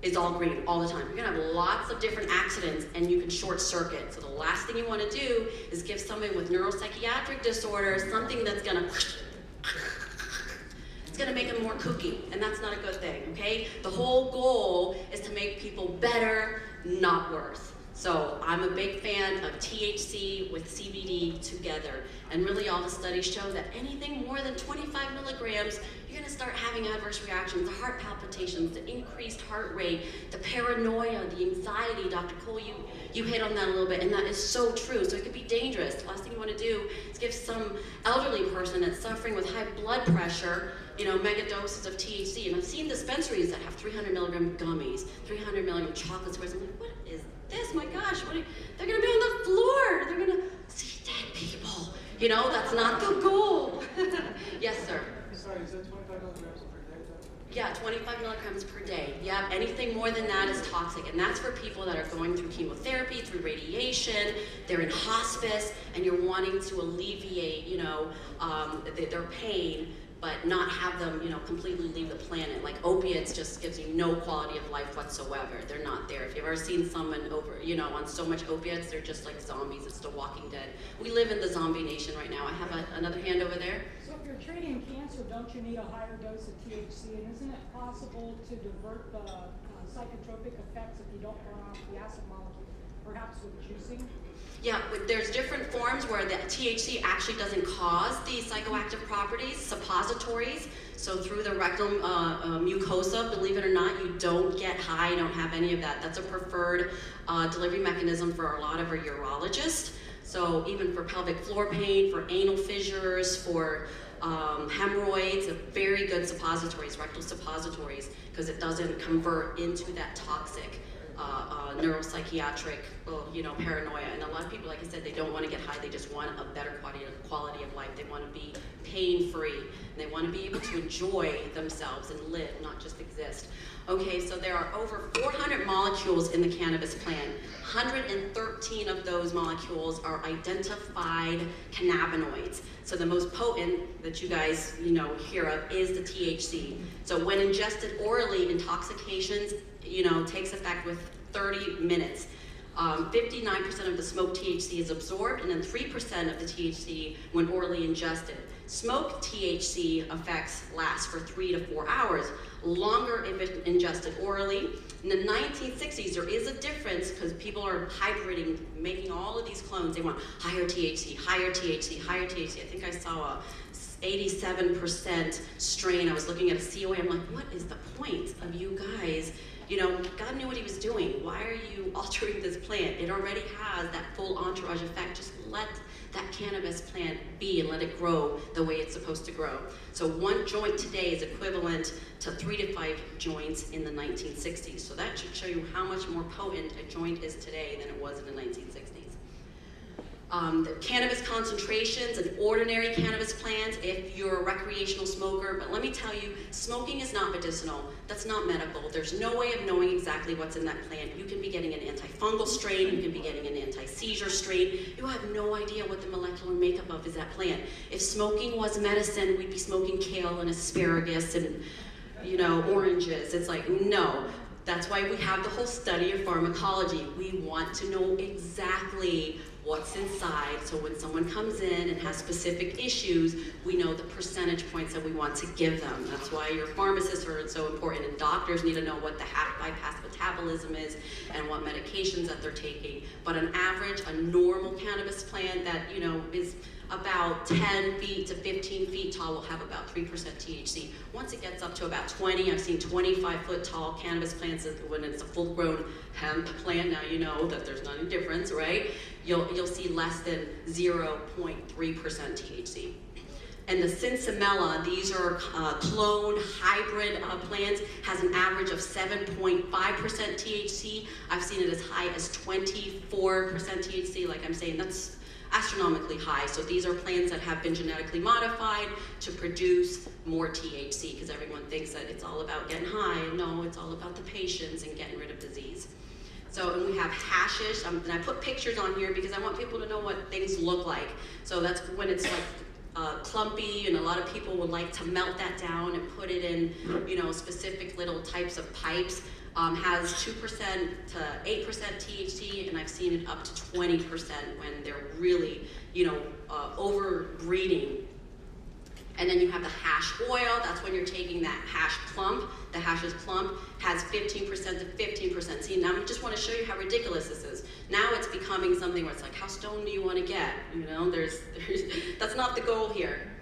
is all green all the time? You're going to have lots of different accidents, and you can short circuit. So the last thing you want to do is give somebody with neuropsychiatric disorders something that's going to it's going to make them more kooky, and that's not a good thing, okay? The whole goal is to make people better, not worse. So I'm a big fan of THC with CBD together. And really all the studies show that anything more than 25 milligrams, you're gonna start having adverse reactions, the heart palpitations, the increased heart rate, the paranoia, the anxiety. Dr. Cole, you hit on that a little bit, and that is so true. So it could be dangerous. The last thing you wanna do is give some elderly person that's suffering with high blood pressure, mega doses of THC. And I've seen dispensaries that have 300 milligram gummies, 300 milligram chocolate squares. I'm like, what is this? My gosh, they're gonna be on the floor. They're gonna see dead people. That's not the goal. Yes, sir. Sorry, is that 25 milligrams per day? Yeah, 25 milligrams per day. Yeah, anything more than that is toxic. And that's for people that are going through chemotherapy, through radiation, they're in hospice, and you're wanting to alleviate, their pain, but not have them, completely leave the planet. Like opiates just gives you no quality of life whatsoever. They're not there. If you've ever seen someone on so much opiates, they're just like zombies. It's the Walking Dead. We live in the zombie nation right now. I have another hand over there. So if you're treating cancer, don't you need a higher dose of THC? And isn't it possible to divert the psychotropic effects if you don't burn off the acid molecule, perhaps with juicing? Yeah, there's different forms where the THC actually doesn't cause the psychoactive properties, suppositories. So through the rectal mucosa, believe it or not, you don't get high, don't have any of that. That's a preferred delivery mechanism for a lot of our urologists. So even for pelvic floor pain, for anal fissures, for hemorrhoids, very good suppositories, rectal suppositories, because it doesn't convert into that toxic neuropsychiatric, paranoia. And a lot of people, like I said, they don't want to get high. They just want a better quality of life. They want to be pain-free. And they want to be able to enjoy themselves and live, not just exist. Okay, so there are over 400 molecules in the cannabis plant. 113 of those molecules are identified cannabinoids. So the most potent that you guys, hear of is the THC. So when ingested orally, intoxications, takes effect with 30 minutes. 59% of the smoked THC is absorbed, and then 3% of the THC when orally ingested. Smoked THC effects last for 3 to 4 hours, longer if it's ingested orally. In the 1960s, there is a difference because people are hybriding, making all of these clones. They want higher THC, higher THC, higher THC. I think I saw a 87% strain. I was looking at a COA. I'm like, what is the point of you guys? God knew what he was doing. Why are you altering this plant? It already has that full entourage effect. Just let that cannabis plant be and let it grow the way it's supposed to grow. So one joint today is equivalent to 3 to 5 joints in the 1960s. So that should show you how much more potent a joint is today than it was in the 1960s. The cannabis concentrations and ordinary cannabis plants if you're a recreational smoker, but let me tell you, smoking is not medicinal. That's not medical. There's no way of knowing exactly what's in that plant. You can be getting an antifungal strain, you can be getting an anti-seizure strain. You have no idea what the molecular makeup of is that plant. If smoking was medicine, we'd be smoking kale and asparagus and, oranges. It's like, no. That's why we have the whole study of pharmacology. We want to know exactly what's inside, so when someone comes in and has specific issues, we know the percentage points that we want to give them. That's why your pharmacists are so important, and doctors need to know what the half-bypass metabolism is and what medications that they're taking. But on average, a normal cannabis plant that, is about 10 feet to 15 feet tall will have about 3% THC. Once it gets up to about 20, I've seen 25-foot tall cannabis plants when it's a full-grown hemp plant. Now you know that there's not a difference, right? You'll see less than 0.3% THC. And the sinsemilla, these are clone hybrid plants, has an average of 7.5% THC. I've seen it as high as 24% THC. Like I'm saying, that's astronomically high. So these are plants that have been genetically modified to produce more THC, because everyone thinks that it's all about getting high. No, it's all about the patients and getting rid of disease. So, and we have hashish, and I put pictures on here because I want people to know what things look like. So that's when it's like clumpy, and a lot of people would like to melt that down and put it in, specific little types of pipes. Has 2% to 8% THC, and I've seen it up to 20% when they're really, overbreeding. And then you have the hash oil. That's when you're taking that hash clump. The hashish clump has 15% to 15%. See, now I just want to show you how ridiculous this is. Now it's becoming something where it's like, how stoned do you want to get? That's not the goal here.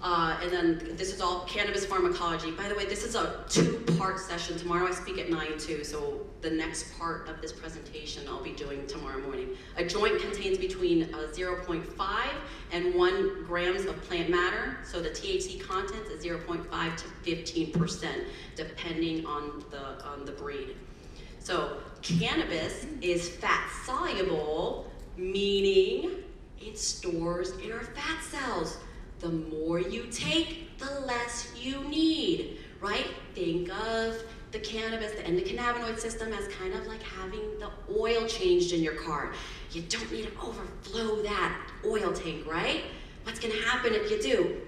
And then this is all cannabis pharmacology. By the way, this is a 2-part session. Tomorrow I speak at 9 too, so the next part of this presentation I'll be doing tomorrow morning. A joint contains between 0.5 and 1 grams of plant matter, so the THC content is 0.5 to 15%, depending on the breed. So cannabis is fat soluble, meaning it stores in our fat cells. The more you take, the less you need, right? Think of the cannabis, the endocannabinoid system, as kind of like having the oil changed in your car. You don't need to overflow that oil tank, right? What's gonna happen if you do?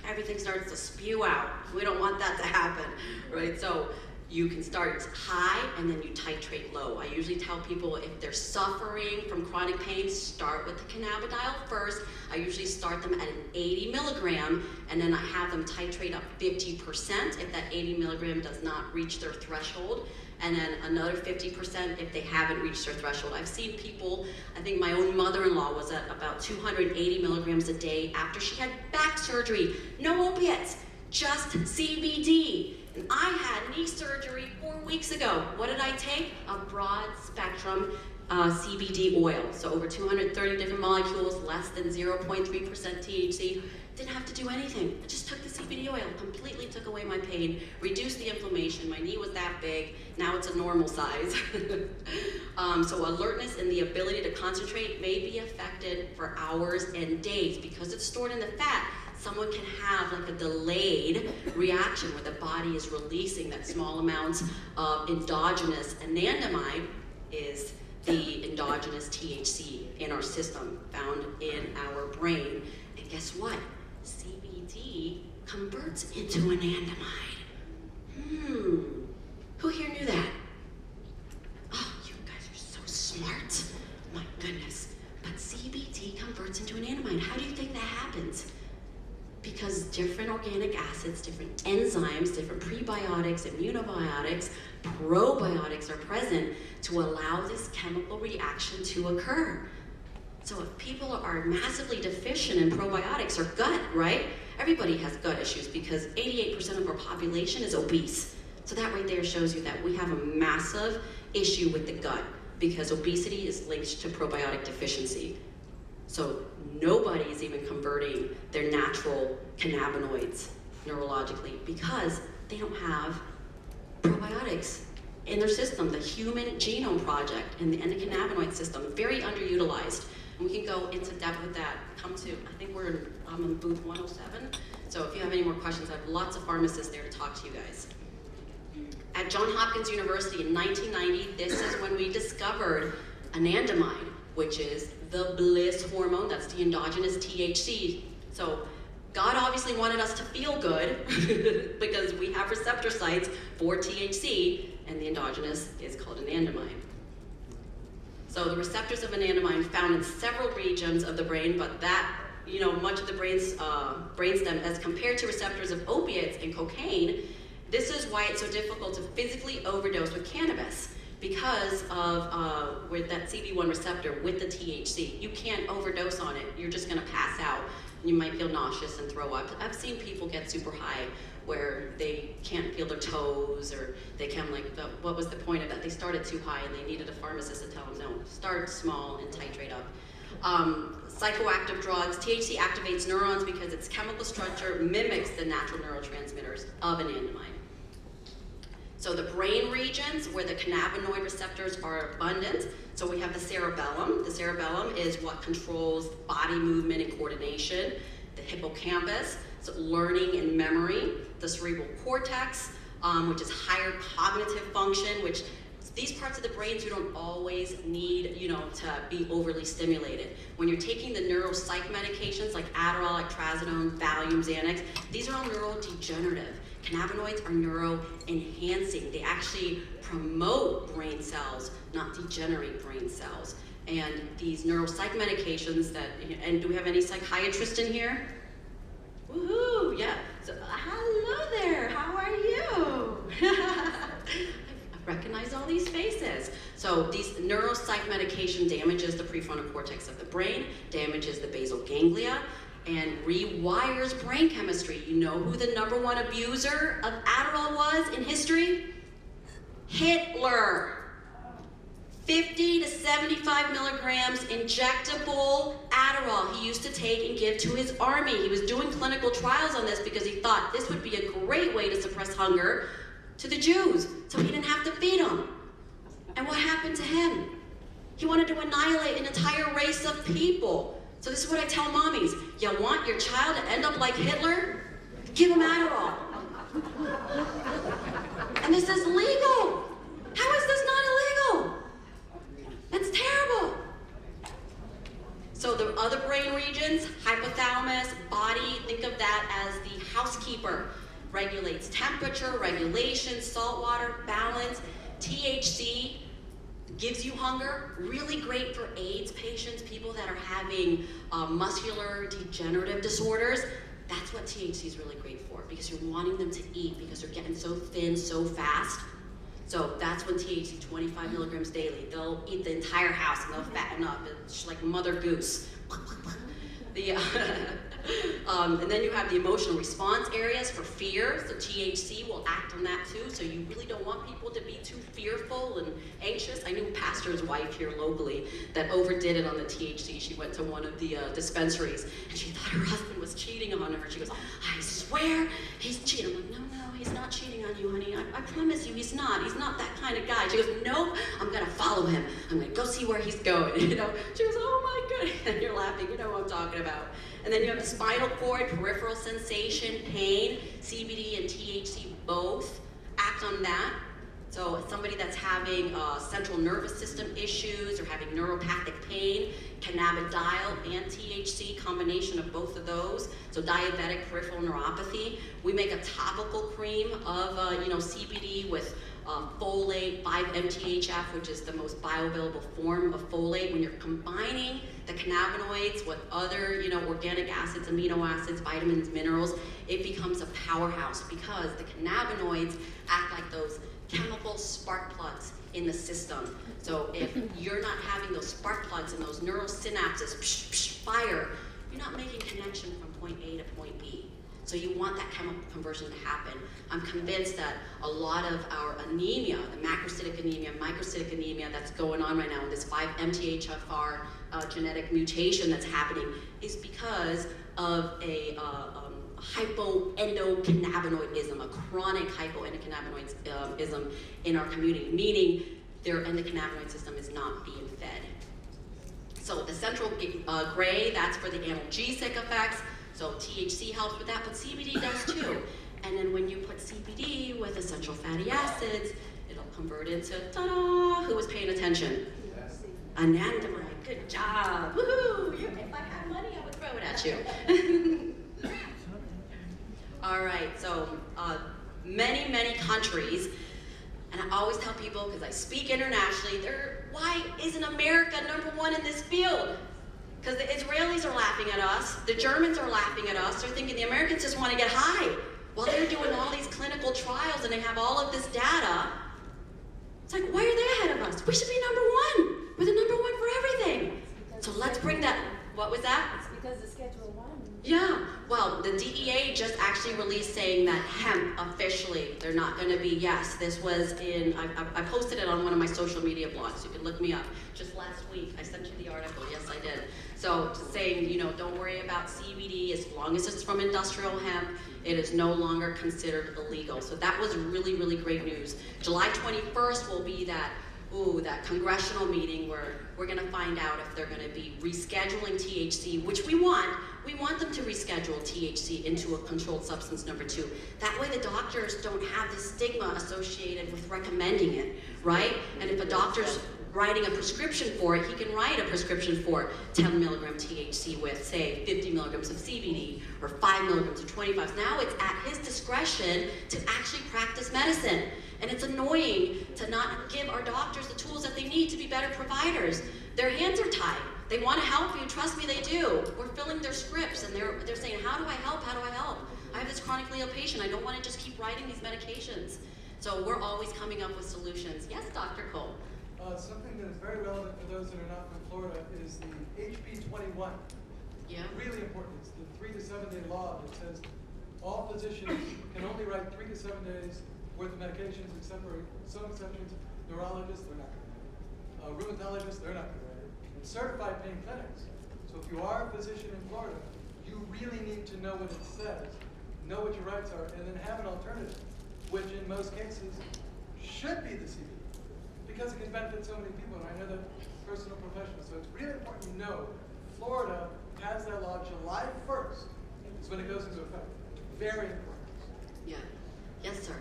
Everything starts to spew out. We don't want that to happen, right? So you can start high and then you titrate low. I usually tell people if they're suffering from chronic pain, start with the cannabidiol first. I usually start them at an 80 milligram and then I have them titrate up 50% if that 80 milligram does not reach their threshold, and then another 50% if they haven't reached their threshold. I've seen people, I think my own mother-in-law was at about 280 milligrams a day after she had back surgery. No opiates, just CBD. And I had knee surgery 4 weeks ago. What did I take? A broad spectrum CBD oil. So over 230 different molecules, less than 0.3% THC. Didn't have to do anything. I just took the CBD oil, completely took away my pain, reduced the inflammation. My knee was that big, now it's a normal size. So alertness and the ability to concentrate may be affected for hours and days because it's stored in the fat. Someone can have like a delayed reaction where the body is releasing that small amounts of endogenous anandamide, is the endogenous THC in our system, found in our brain. And guess what? CBD converts into anandamide. Who here knew that? Oh, you guys are so smart. My goodness. But CBD converts into anandamide. How do you think that happens? Because different organic acids, different enzymes, different prebiotics, immunobiotics, probiotics are present to allow this chemical reaction to occur. So if people are massively deficient in probiotics or gut, right? Everybody has gut issues because 88% of our population is obese. So that right there shows you that we have a massive issue with the gut because obesity is linked to probiotic deficiency. So nobody is even converting their natural cannabinoids neurologically because they don't have probiotics in their system. The Human Genome Project and the endocannabinoid system, very underutilized. And we can go into depth with that. Come to, I think I'm in booth 107. So if you have any more questions, I have lots of pharmacists there to talk to you guys. At Johns Hopkins University in 1990, this is when we discovered anandamide, which is the bliss hormone, that's the endogenous THC. So God obviously wanted us to feel good because we have receptor sites for THC, and the endogenous is called anandamide. So the receptors of anandamide found in several regions of the brain, but that, much of the brainstem as compared to receptors of opiates and cocaine, this is why it's so difficult to physically overdose with cannabis, because of with that CB1 receptor with the THC. You can't overdose on it. You're just gonna pass out. You might feel nauseous and throw up. I've seen people get super high where they can't feel their toes, or they can what was the point of that? They started too high and they needed a pharmacist to tell them, no, start small and titrate up. Psychoactive drugs, THC activates neurons because its chemical structure mimics the natural neurotransmitters of anandamide. So the brain regions where the cannabinoid receptors are abundant, so we have the cerebellum. The cerebellum is what controls body movement and coordination. The hippocampus, so learning and memory. The cerebral cortex, which is higher cognitive function, which these parts of the brains you don't always need, to be overly stimulated. When you're taking the neuropsych medications like Adderall, like Trazodone, Valium, Xanax, these are all neurodegenerative. Cannabinoids are neuro-enhancing. They actually promote brain cells, not degenerate brain cells. And these neuropsych medications and do we have any psychiatrists in here? Woohoo, yeah. So, hello there, how are you? I recognize all these faces. So these neuropsych medication damages the prefrontal cortex of the brain, damages the basal ganglia, and rewires brain chemistry. You know who the #1 abuser of Adderall was in history? Hitler. 50 to 75 milligrams injectable Adderall he used to take and give to his army. He was doing clinical trials on this because he thought this would be a great way to suppress hunger to the Jews, so he didn't have to feed them. And what happened to him? He wanted to annihilate an entire race of people. So this is what I tell mommies. You want your child to end up like Hitler? Give him Adderall. And this is legal. How is this not illegal? That's terrible. So the other brain regions, hypothalamus, body, think of that as the housekeeper. Regulates temperature, regulation, salt water, balance. THC gives you hunger, really great for AIDS patients, people that are having muscular degenerative disorders. That's what THC is really great for, because you're wanting them to eat because they're getting so thin so fast. So that's when THC, 25 milligrams daily, they'll eat the entire house and they'll fatten up. It's like Mother Goose. And then you have the emotional response areas for fear. So THC will act on that too. So you really don't want people to be too fearful and anxious. I knew a pastor's wife here locally that overdid it on the THC. She went to one of the dispensaries and she thought her husband was cheating on her. She goes, I swear he's cheating. I'm like, no, he's not cheating on you, honey. I promise you he's not. He's not that kind of guy. She goes, nope, I'm gonna follow him. I'm gonna go see where he's going. She goes, oh my goodness. And you're laughing, you know what I'm talking about. And then you have the spinal cord, peripheral sensation, pain, CBD and THC both act on that. So somebody that's having central nervous system issues or having neuropathic pain, cannabidiol and THC, combination of both of those. So diabetic peripheral neuropathy. We make a topical cream of CBD with folate, 5-MTHF, which is the most bioavailable form of folate. When you're combining the cannabinoids with other, organic acids, amino acids, vitamins, minerals, it becomes a powerhouse because the cannabinoids act like those chemical spark plugs in the system. So if you're not having those spark plugs and those neural synapses fire, you're not making connection from point A to point B. So you want that chemical conversion to happen. I'm convinced that a lot of our anemia, the macrocytic anemia, microcytic anemia that's going on right now, and this 5-MTHFR genetic mutation that's happening, is because of a hypoendocannabinoidism, a chronic hypoendocannabinoidism in our community, meaning their endocannabinoid system is not being fed. So the central gray, that's for the analgesic effects. So THC helps with that, but CBD does too. And then when you put CBD with essential fatty acids, it'll convert into, ta-da, who was paying attention? Anandamide, good job, woohoo! If I had money, I would throw it at you. All right, so many countries, and I always tell people, because I speak internationally, why isn't America #1 in this field? Because the Israelis are laughing at us, the Germans are laughing at us, they're thinking the Americans just want to get high. While they're doing all these clinical trials and they have all of this data, it's like, why are they ahead of us? We should be #1. We're the #1 for everything. So let's bring that, what was that? It's because of Schedule 1. Yeah, well, the DEA just actually released saying that hemp officially, they're not going to be, yes, this was in, I posted it on one of my social media blogs, you can look me up. Just last week, I sent you the article, yes I did. So saying, don't worry about CBD, as long as it's from industrial hemp, it is no longer considered illegal. So that was really great news. July 21st will be that congressional meeting where we're going to find out if they're going to be rescheduling THC, which we want. We want them to reschedule THC into a controlled substance #2. That way the doctors don't have the stigma associated with recommending it, right? And if a doctor's writing a prescription for it, he can write a prescription for 10 milligram THC with, say, 50 milligrams of CBD or 5 milligrams or 25. Now it's at his discretion to actually practice medicine. And it's annoying to not give our doctors the tools that they need to be better providers. Their hands are tied. They want to help you. Trust me, they do. We're filling their scripts and they're saying, how do I help? How do I help? I have this chronically ill patient. I don't want to just keep writing these medications. So we're always coming up with solutions. Yes, Dr. Cole? Something that is very relevant for those that are not from Florida is the HB 21. Yeah. Really important. It's the 3 to 7 day law that says all physicians can only write 3 to 7 days worth of medications, except for some exceptions. Neurologists, they're not going to write it. Rheumatologists, they're not going to write it. And certified pain clinics. So if you are a physician in Florida, you really need to know what it says, know what your rights are, and then have an alternative, which in most cases should be the CBD, because it can benefit so many people, and I know that personal professionals. So it's really important to know Florida has that law July 1st is when it goes into effect. Very important. Yeah. Yes, sir.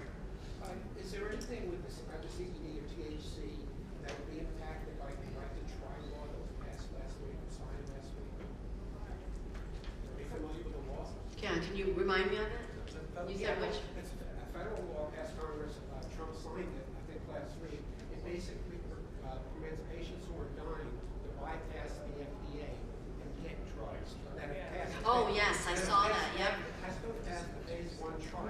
Is there anything with the CBD or THC that would be impacted by the right to try law that was passed last week or signed last week? Are you familiar with the law? Yeah, can you remind me of it? You said which? It's a federal law passed Congress. Trump signed it, I think, last week. It basically permits patients who are dying to bypass the FDA and get drugs. Oh, yes, I saw that, yep. It has to pass the phase 1 trial.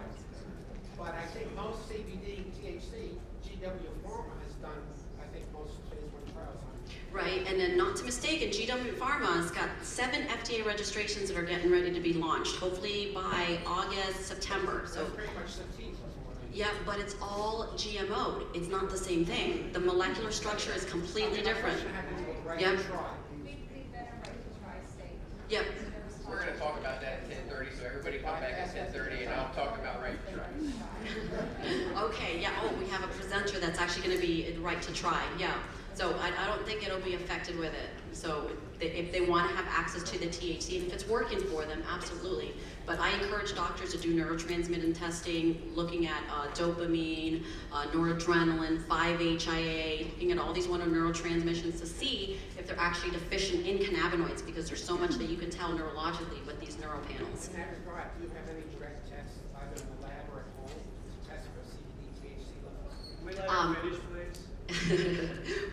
But I think most CBD, THC, GW Pharma has done, I think, most phase 1 trials on it. Right, and then not to mistake it, GW Pharma has got 7 FDA registrations that are getting ready to be launched, hopefully by August, September. So That's pretty much the teeth. yeah, but it's all GMO'd. It's not the same thing. The molecular structure is completely different. Yep. Yep. We're going to talk about that at 10:30, so everybody come back at 10:30 and I'll talk about right to try. Okay, yeah, we have a presenter that's actually going to be right to try, yeah. So I don't don't think it'll be affected with it. So if they want to have access to the THC, and if it's working for them, absolutely. But I encourage doctors to do neurotransmitter testing, looking at dopamine, noradrenaline, 5-HIA, looking at all these neurotransmissions to see if they're actually deficient in cannabinoids, because there's so much that you can tell neurologically with these neural panels. In that regard, do you have any direct tests, either in the lab or at home, to test for CBD, THC levels? Can we let her finish, please?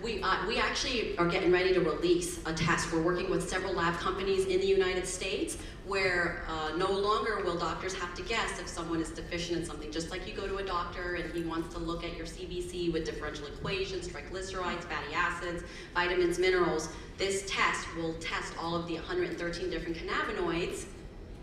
We actually are getting ready to release a test. We're working with several lab companies in the United States where no longer will doctors have to guess if someone is deficient in something. Just like you go to a doctor and he wants to look at your CBC with differential equations, triglycerides, fatty acids, vitamins, minerals, this test will test all of the 113 different cannabinoids,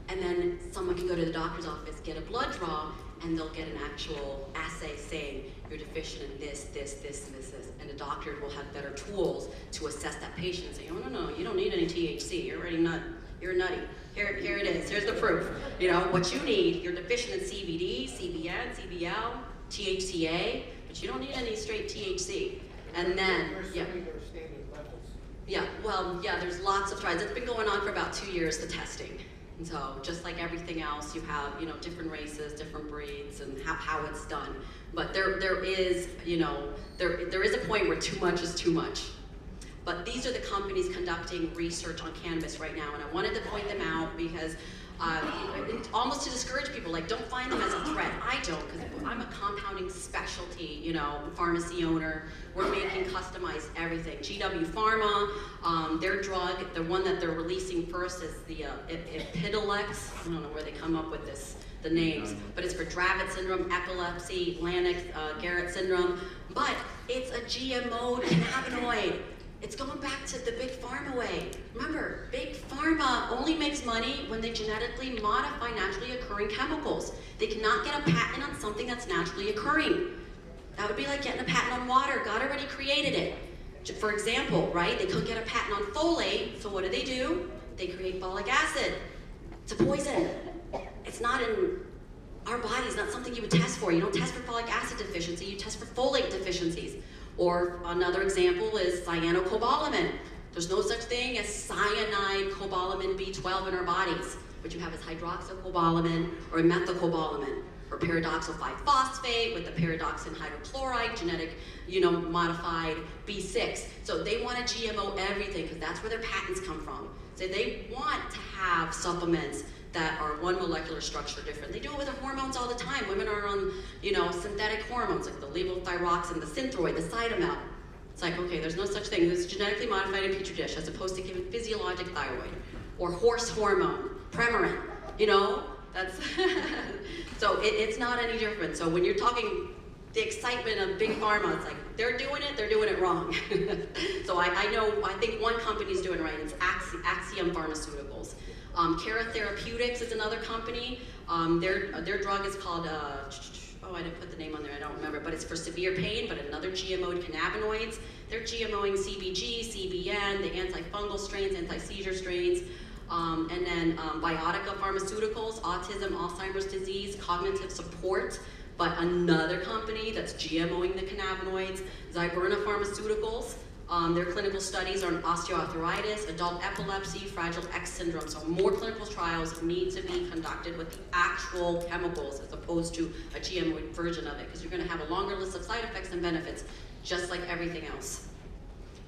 and then someone can go to the doctor's office, get a blood draw, and they'll get an actual assay saying you're deficient in this, this, this, and this, and the doctor will have better tools to assess that patient and say, oh, no, you don't need any THC, you're already you're nutty. Here it is, here's the proof. You know, what you need, you're deficient in CBD, CBN, CBL, THCA, but you don't need any straight THC. And then, You're assuming there are standard levels. yeah, well, yeah, there's lots of trials. It's been going on for about 2 years, the testing. And so, just like everything else, you have, you know, different races, different breeds, and how it's done. But there is, you know, there is a point where too much is too much. But these are the companies conducting research on cannabis right now, and I wanted to point them out because almost to discourage people, like, don't find them as a threat. I don't, because I'm a compounding specialty, you know, pharmacy owner. We're making customized everything. GW Pharma, their drug, the one that they're releasing first is the Epidiolex. I don't know where they come up with the names, but it's for Dravet syndrome, epilepsy, Lennox-Garet syndrome, but it's a GMO cannabinoid. It's going back to the big pharma way. Remember, big pharma only makes money when they genetically modify naturally occurring chemicals. They cannot get a patent on something that's naturally occurring. That would be like getting a patent on water. God already created it. For example, right, they couldn't get a patent on folate, so what do? They create folic acid. It's a poison. It's not in our body, it's not something you would test for. You don't test for folic acid deficiency, you test for folate deficiencies. Or another example is cyanocobalamin. There's no such thing as cyanide cobalamin B12 in our bodies. What you have is hydroxycobalamin or methylcobalamin, or paradoxal 5-phosphate with the paradoxin hydrochloride, genetic, you know, modified B6. So they want to GMO everything because that's where their patents come from. So they want to have supplements that are one molecular structure different. They do it with their hormones all the time. Women are on, you know, synthetic hormones like the levothyroxine, the Synthroid, the Cytomel. It's like, okay, there's no such thing. It's genetically modified in petri dish as opposed to giving physiologic thyroid or horse hormone, Premarin. You know, that's so it's not any different. So when you're talking the excitement of big pharma, it's like they're doing it wrong. So I think one company's doing it right. It's Axiom Pharmaceuticals. Cara Therapeutics is another company. Their drug is called, I didn't put the name on there, I don't remember, but it's for severe pain, but another GMO'd cannabinoids. They're GMOing CBG, CBN, the antifungal strains, anti-seizure strains, and then Biotica Pharmaceuticals, autism, Alzheimer's disease, cognitive support, but another company that's GMOing the cannabinoids, Zyberna Pharmaceuticals. Their clinical studies are on osteoarthritis, adult epilepsy, Fragile X syndrome. So more clinical trials need to be conducted with the actual chemicals as opposed to a GMO version of it, because you're going to have a longer list of side effects and benefits, just like everything else.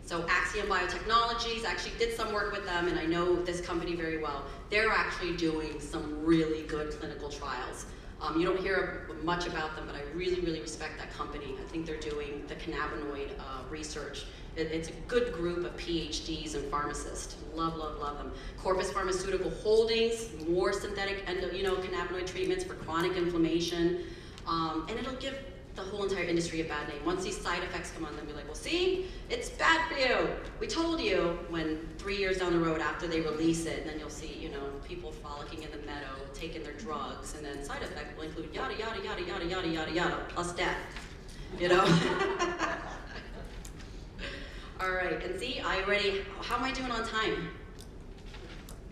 So Axiom Biotechnologies, actually did some work with them, and I know this company very well. They're actually doing some really good clinical trials. You don't hear much about them, but I really, really respect that company. I think they're doing the cannabinoid research. It's a good group of PhDs and pharmacists. Love, love, love them. Corpus Pharmaceutical Holdings, more synthetic cannabinoid treatments for chronic inflammation. And it'll give the whole entire industry a bad name. Once these side effects come on, they'll be like, well, see, it's bad for you. We told you. When 3 years down the road after they release it, and then you'll see, you know, people frolicking in the meadow, taking their drugs, and then side effects will include yada, yada, yada, yada, yada, yada, yada, plus death, you know? All right, and see, how am I doing on time?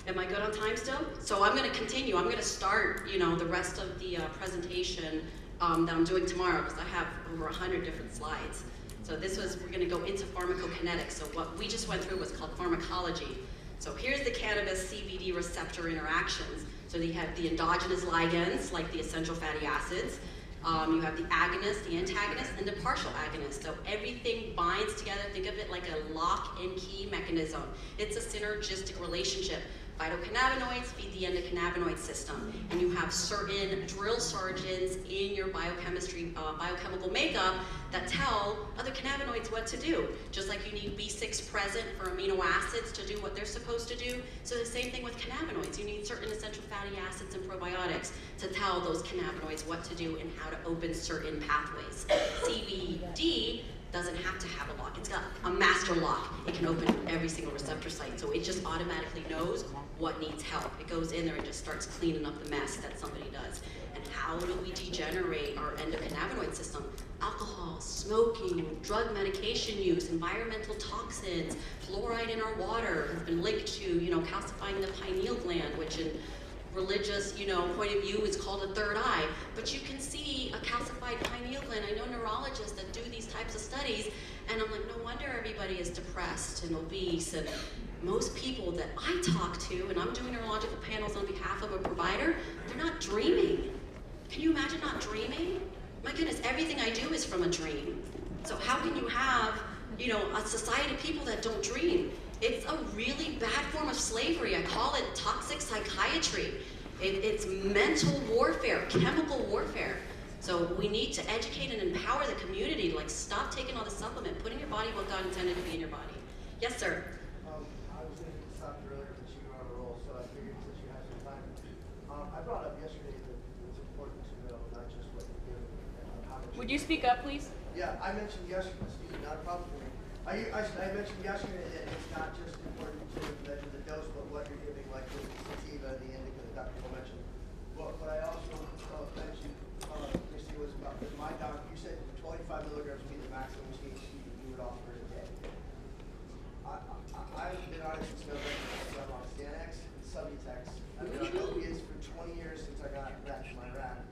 Am I good on time still? So I'm gonna continue. I'm gonna start, you know, the rest of the presentation that I'm doing tomorrow, because I have over 100 different slides. So we're gonna go into pharmacokinetics. So what we just went through was called pharmacology. So here's the cannabis CBD receptor interactions. So you have the endogenous ligands, like the essential fatty acids. You have the agonist, the antagonist, and the partial agonist. So everything binds together. Think of it like a lock and key mechanism. It's a synergistic relationship. Phytocannabinoids feed the endocannabinoid system, and you have certain drill sergeants in your biochemical makeup that tell other cannabinoids what to do. Just like you need B6 present for amino acids to do what they're supposed to do. So the same thing with cannabinoids. You need certain essential fatty acids and probiotics to tell those cannabinoids what to do and how to open certain pathways. CBD doesn't have to have a lock. It's got a master lock. It can open every single receptor site. So it just automatically knows what needs help. It goes in there and just starts cleaning up the mess that somebody does. And how do we degenerate our endocannabinoid system? Alcohol, smoking, drug medication use, environmental toxins, fluoride in our water has been linked to, calcifying the pineal gland, which in religious, point of view is called a third eye. But you can see a calcified pineal gland. I know neurologists that do these types of studies, and I'm like, no wonder everybody is depressed and obese. And most people that I talk to, and I'm doing neurological panels on behalf of a provider, they're not dreaming. Can you imagine not dreaming? My goodness, everything I do is from a dream. So how can you have, a society of people that don't dream? It's a really bad form of slavery. I call it toxic psychiatry. It's mental warfare, chemical warfare. So we need to educate and empower the community to stop taking all the supplement, put in your body what God intended to be in your body. Yes, sir. I was going to stop you earlier because you were on a roll, so I figured since you had some time. I brought up yesterday that it's important to know not just what you give and how much. Would you speak up, please? Yeah, I mentioned yesterday, excuse me, not a problem for me. I mentioned yesterday that it's not just important to measure the dose, but what you're giving, like with the sativa, the indica that Dr. Cole mentioned. But I also mentioned, Christy, was about with my doctor, you said 25 milligrams would be the maximum THC you would offer a day. I've been on it since November. I'm on Xanax and Subutex. I've been on opiates for 20 years since I got back to my rad.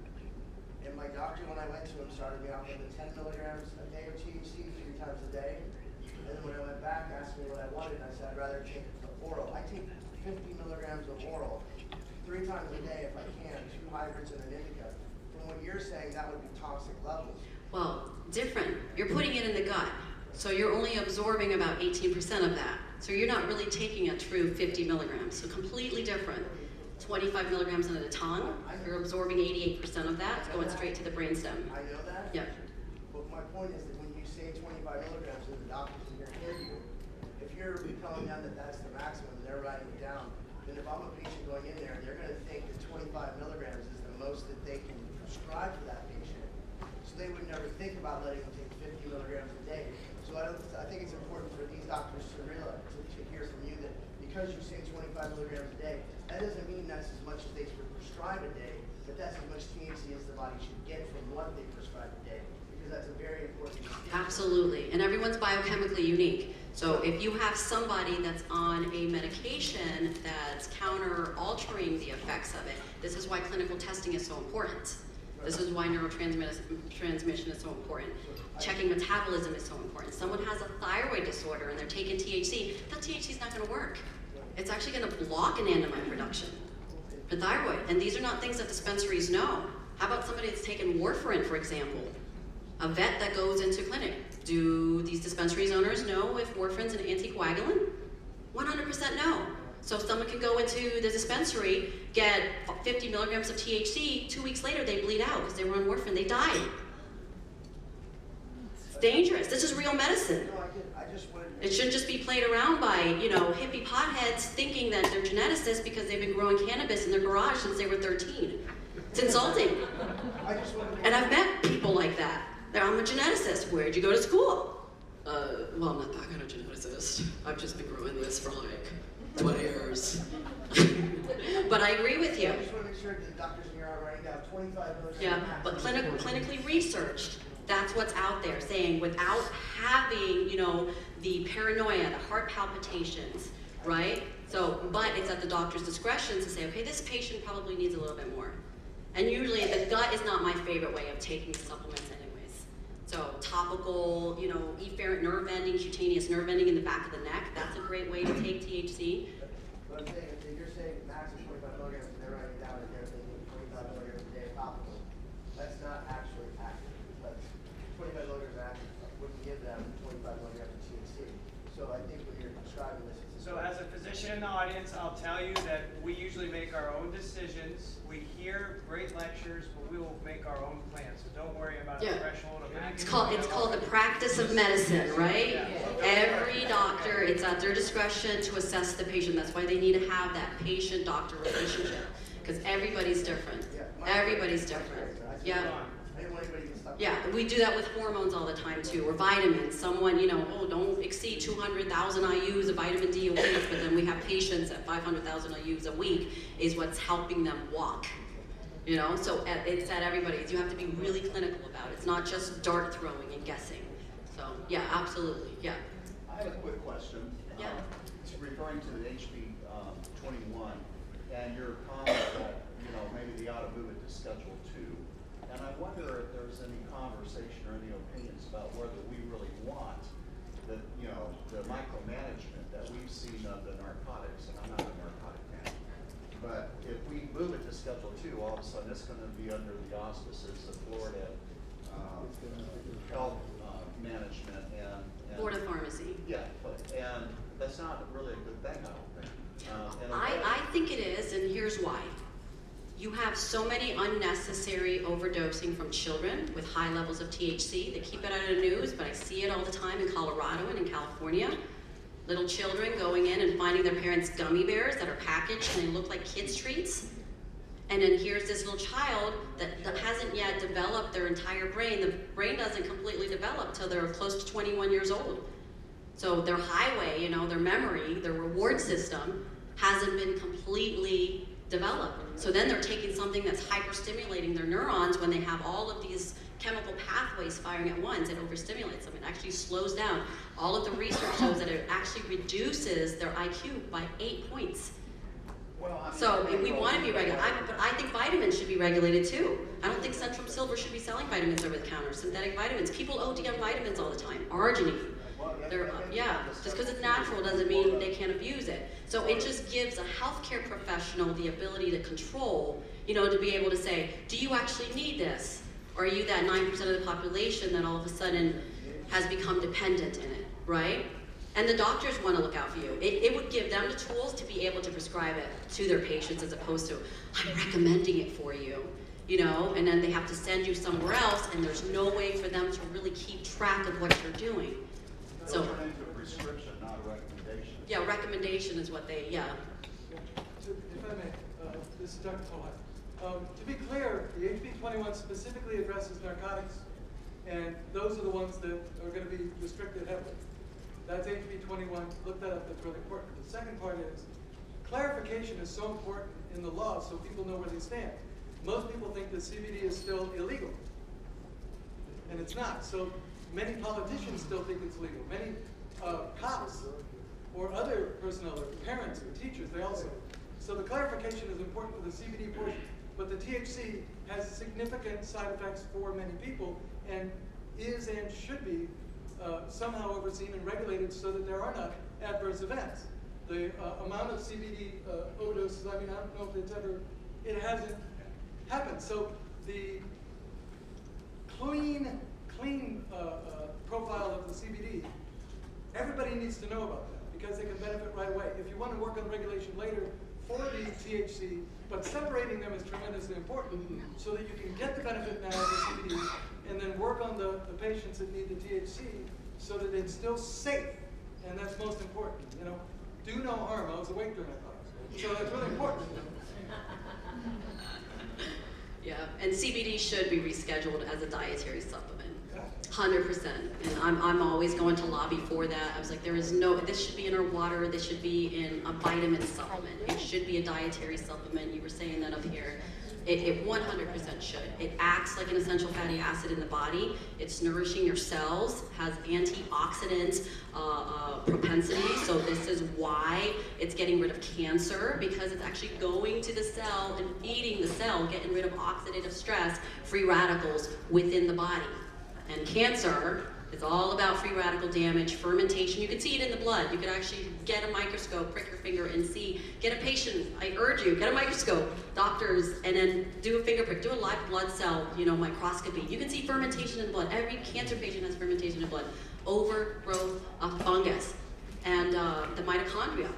And my doctor, when I went to him, started me out with the 10 milligrams a day of THC 3 times a day. And then when I went back, asked me what I wanted, and I said I'd rather take the oral. I take 50 milligrams of oral 3 times a day if I can, 2 hybrids and an indica. From what you're saying, that would be toxic levels. Well, different. You're putting it in the gut. So you're only absorbing about 18% of that. So you're not really taking a true 50 milligrams. So completely different. 25 milligrams into the tongue, you're absorbing 88% of that. It's going straight to the brainstem. I know that. Yep. But my point is that when you say 25 milligrams, and the doctors in here hear you, if you're telling them that that's the maximum, and they're writing it down, then if I'm a patient going in there, they're going to think that 25 milligrams is the most that they can prescribe to that patient. So they would never think about letting them take 50 milligrams a day. So I think it's important for these doctors to realize, to hear from you that because you say 25 milligrams a day, that doesn't mean that's as much as they should prescribe a day, but that's as much THC as the body should get from what they prescribe a day, because that's a very important distinction. Absolutely. And everyone's biochemically unique. So if you have somebody that's on a medication that's counter-altering the effects of it, this is why clinical testing is so important. This is why neurotransmission is so important. Checking metabolism is so important. Someone has a thyroid disorder and they're taking THC, that THC is not going to work. It's actually going to block anandamide production, the thyroid. And these are not things that dispensaries know. How about somebody that's taking warfarin, for example? A vet that goes into clinic. Do these dispensaries owners know if warfarin's an anticoagulant? 100% no. So someone can go into the dispensary, get 50 milligrams of THC, 2 weeks later they bleed out because they were on warfarin, they died. It's dangerous. This is real medicine. It shouldn't just be played around by, hippie potheads thinking that they're geneticists because they've been growing cannabis in their garage since they were 13. It's insulting. And I've met people like that. I'm a geneticist. Where'd you go to school? Well, I'm not that kind of geneticist. I've just been growing this for 20 years. But I agree with you. I just want to make sure that the doctors in here are writing down 25 milligrams. Yeah, but clinically researched. That's what's out there, saying without having, the paranoia, the heart palpitations, right? So, but it's at the doctor's discretion to say, okay, this patient probably needs a little bit more. And usually the gut is not my favorite way of taking supplements anyways. So topical, you know, efferent nerve ending, cutaneous nerve ending in the back of the neck, that's a great way to take THC. But I'm saying, if you're saying max of 25 milligrams, and they're writing down in there, they need 25 milligrams a day of topical, that's not actually accurate, because 25 milligrams of active wouldn't give them 25 milligrams of THC. So I think when you're describing this, it's So as a physician in the audience, I'll tell you that we usually make our own decisions. We hear great lectures, but we will make our own plans. So don't worry about the threshold of maximum. It's called the practice of medicine, right? Yeah. Every doctor, it's at their discretion to assess the patient. That's why they need to have that patient-doctor relationship, because everybody's different. Everybody's different. Yeah. I didn't want anybody to get stuck. Yeah, we do that with hormones all the time too, or vitamins. Someone, you know, oh, don't exceed 200,000 IUs of vitamin D a week, but then we have patients at 500,000 IUs a week is what's helping them walk. You know, so it's at everybody's. You have to be really clinical about it. It's not just dart throwing and guessing. So, yeah, absolutely, yeah. I have a quick question. Yeah. It's referring to the HB 21 and your comment that, you know, maybe they ought to move it to Schedule 2. And I wonder if there's any conversation or any opinions about whether we really want the, you know, the micromanagement that we've seen of the narcotics, and I'm not a narcotic man. But if we move it to Schedule 2, all of a sudden it's going to be under the auspices of Florida health management and Board of Pharmacy. yeah, and that's not really a good thing, I don't think. In a way- I think it is, and here's why. You have so many unnecessary overdosing from children with high levels of THC. They keep it out of the news, but I see it all the time in Colorado and in California. Little children going in and finding their parents' gummy bears that are packaged and they look like kids' treats. And then here's this little child that hasn't yet developed their entire brain. The brain doesn't completely develop till they're close to 21 years old. So their highway, you know, their memory, their reward system hasn't been completely developed. So then they're taking something that's hyperstimulating their neurons when they have all of these chemical pathways firing at once. It overstimulates them. It actually slows down. All of the research shows that it actually reduces their IQ by 8 points. Well, I mean, So we want to be regulated, but I think vitamins should be regulated too. I don't think Centrum Silver should be selling vitamins over the counter, synthetic vitamins. People OD on vitamins all the time, arginine. Just because it's natural doesn't mean they can't abuse it. So it just gives a healthcare professional the ability to control, you know, to be able to say, do you actually need this? Or are you that 9% of the population that all of a sudden has become dependent in it, right? And the doctors want to look out for you. It would give them the tools to be able to prescribe it to their patients as opposed to, I'm recommending it for you, you know, and then they have to send you somewhere else and there's no way for them to really keep track of what you're doing. So, turn into a prescription, not a recommendation. yeah, recommendation is what they, If I may, this is Dr. Tohat. To be clear, the HB 21 specifically addresses narcotics, and those are the ones that are going to be restricted heavily. That's HB 21. Look that up. That's really important. The second part is clarification is so important in the law so people know where they stand. Most people think that CBD is still illegal, and it's not. So many politicians still think it's legal. Many cops or other personnel, or parents or teachers, they also. So the clarification is important for the CBD portion, but the THC has significant side effects for many people and is and should be somehow overseen and regulated so that there are not adverse events. The amount of CBD overdoses, I mean, I don't know if it hasn't happened. So the clean profile of the CBD, everybody needs to know about that because they can benefit right away. If you want to work on regulation later for the THC, but separating them is tremendously important so that you can get the benefit now of the CBD and then work on the patients that need the THC so that it's still safe, and that's most important. You know, do no harm. I was awake during that class, so that's really important. yeah, and CBD should be rescheduled as a dietary supplement. 100%, and I'm always going to lobby for that. I was like, this should be in our water, this should be in a vitamin supplement. It should be a dietary supplement. You were saying that up here. It 100% should. It acts like an essential fatty acid in the body. It's nourishing your cells, has antioxidant propensity. So this is why it's getting rid of cancer, because it's actually going to the cell and feeding the cell, getting rid of oxidative stress, free radicals within the body. And cancer is all about free radical damage, fermentation. You can see it in the blood. You could actually get a microscope, prick your finger and see. Get a patient, I urge you, get a microscope, doctors, and then do a finger prick, do a live blood cell, microscopy. You can see fermentation in blood. Every cancer patient has fermentation in blood. Overgrowth of fungus. And the mitochondria.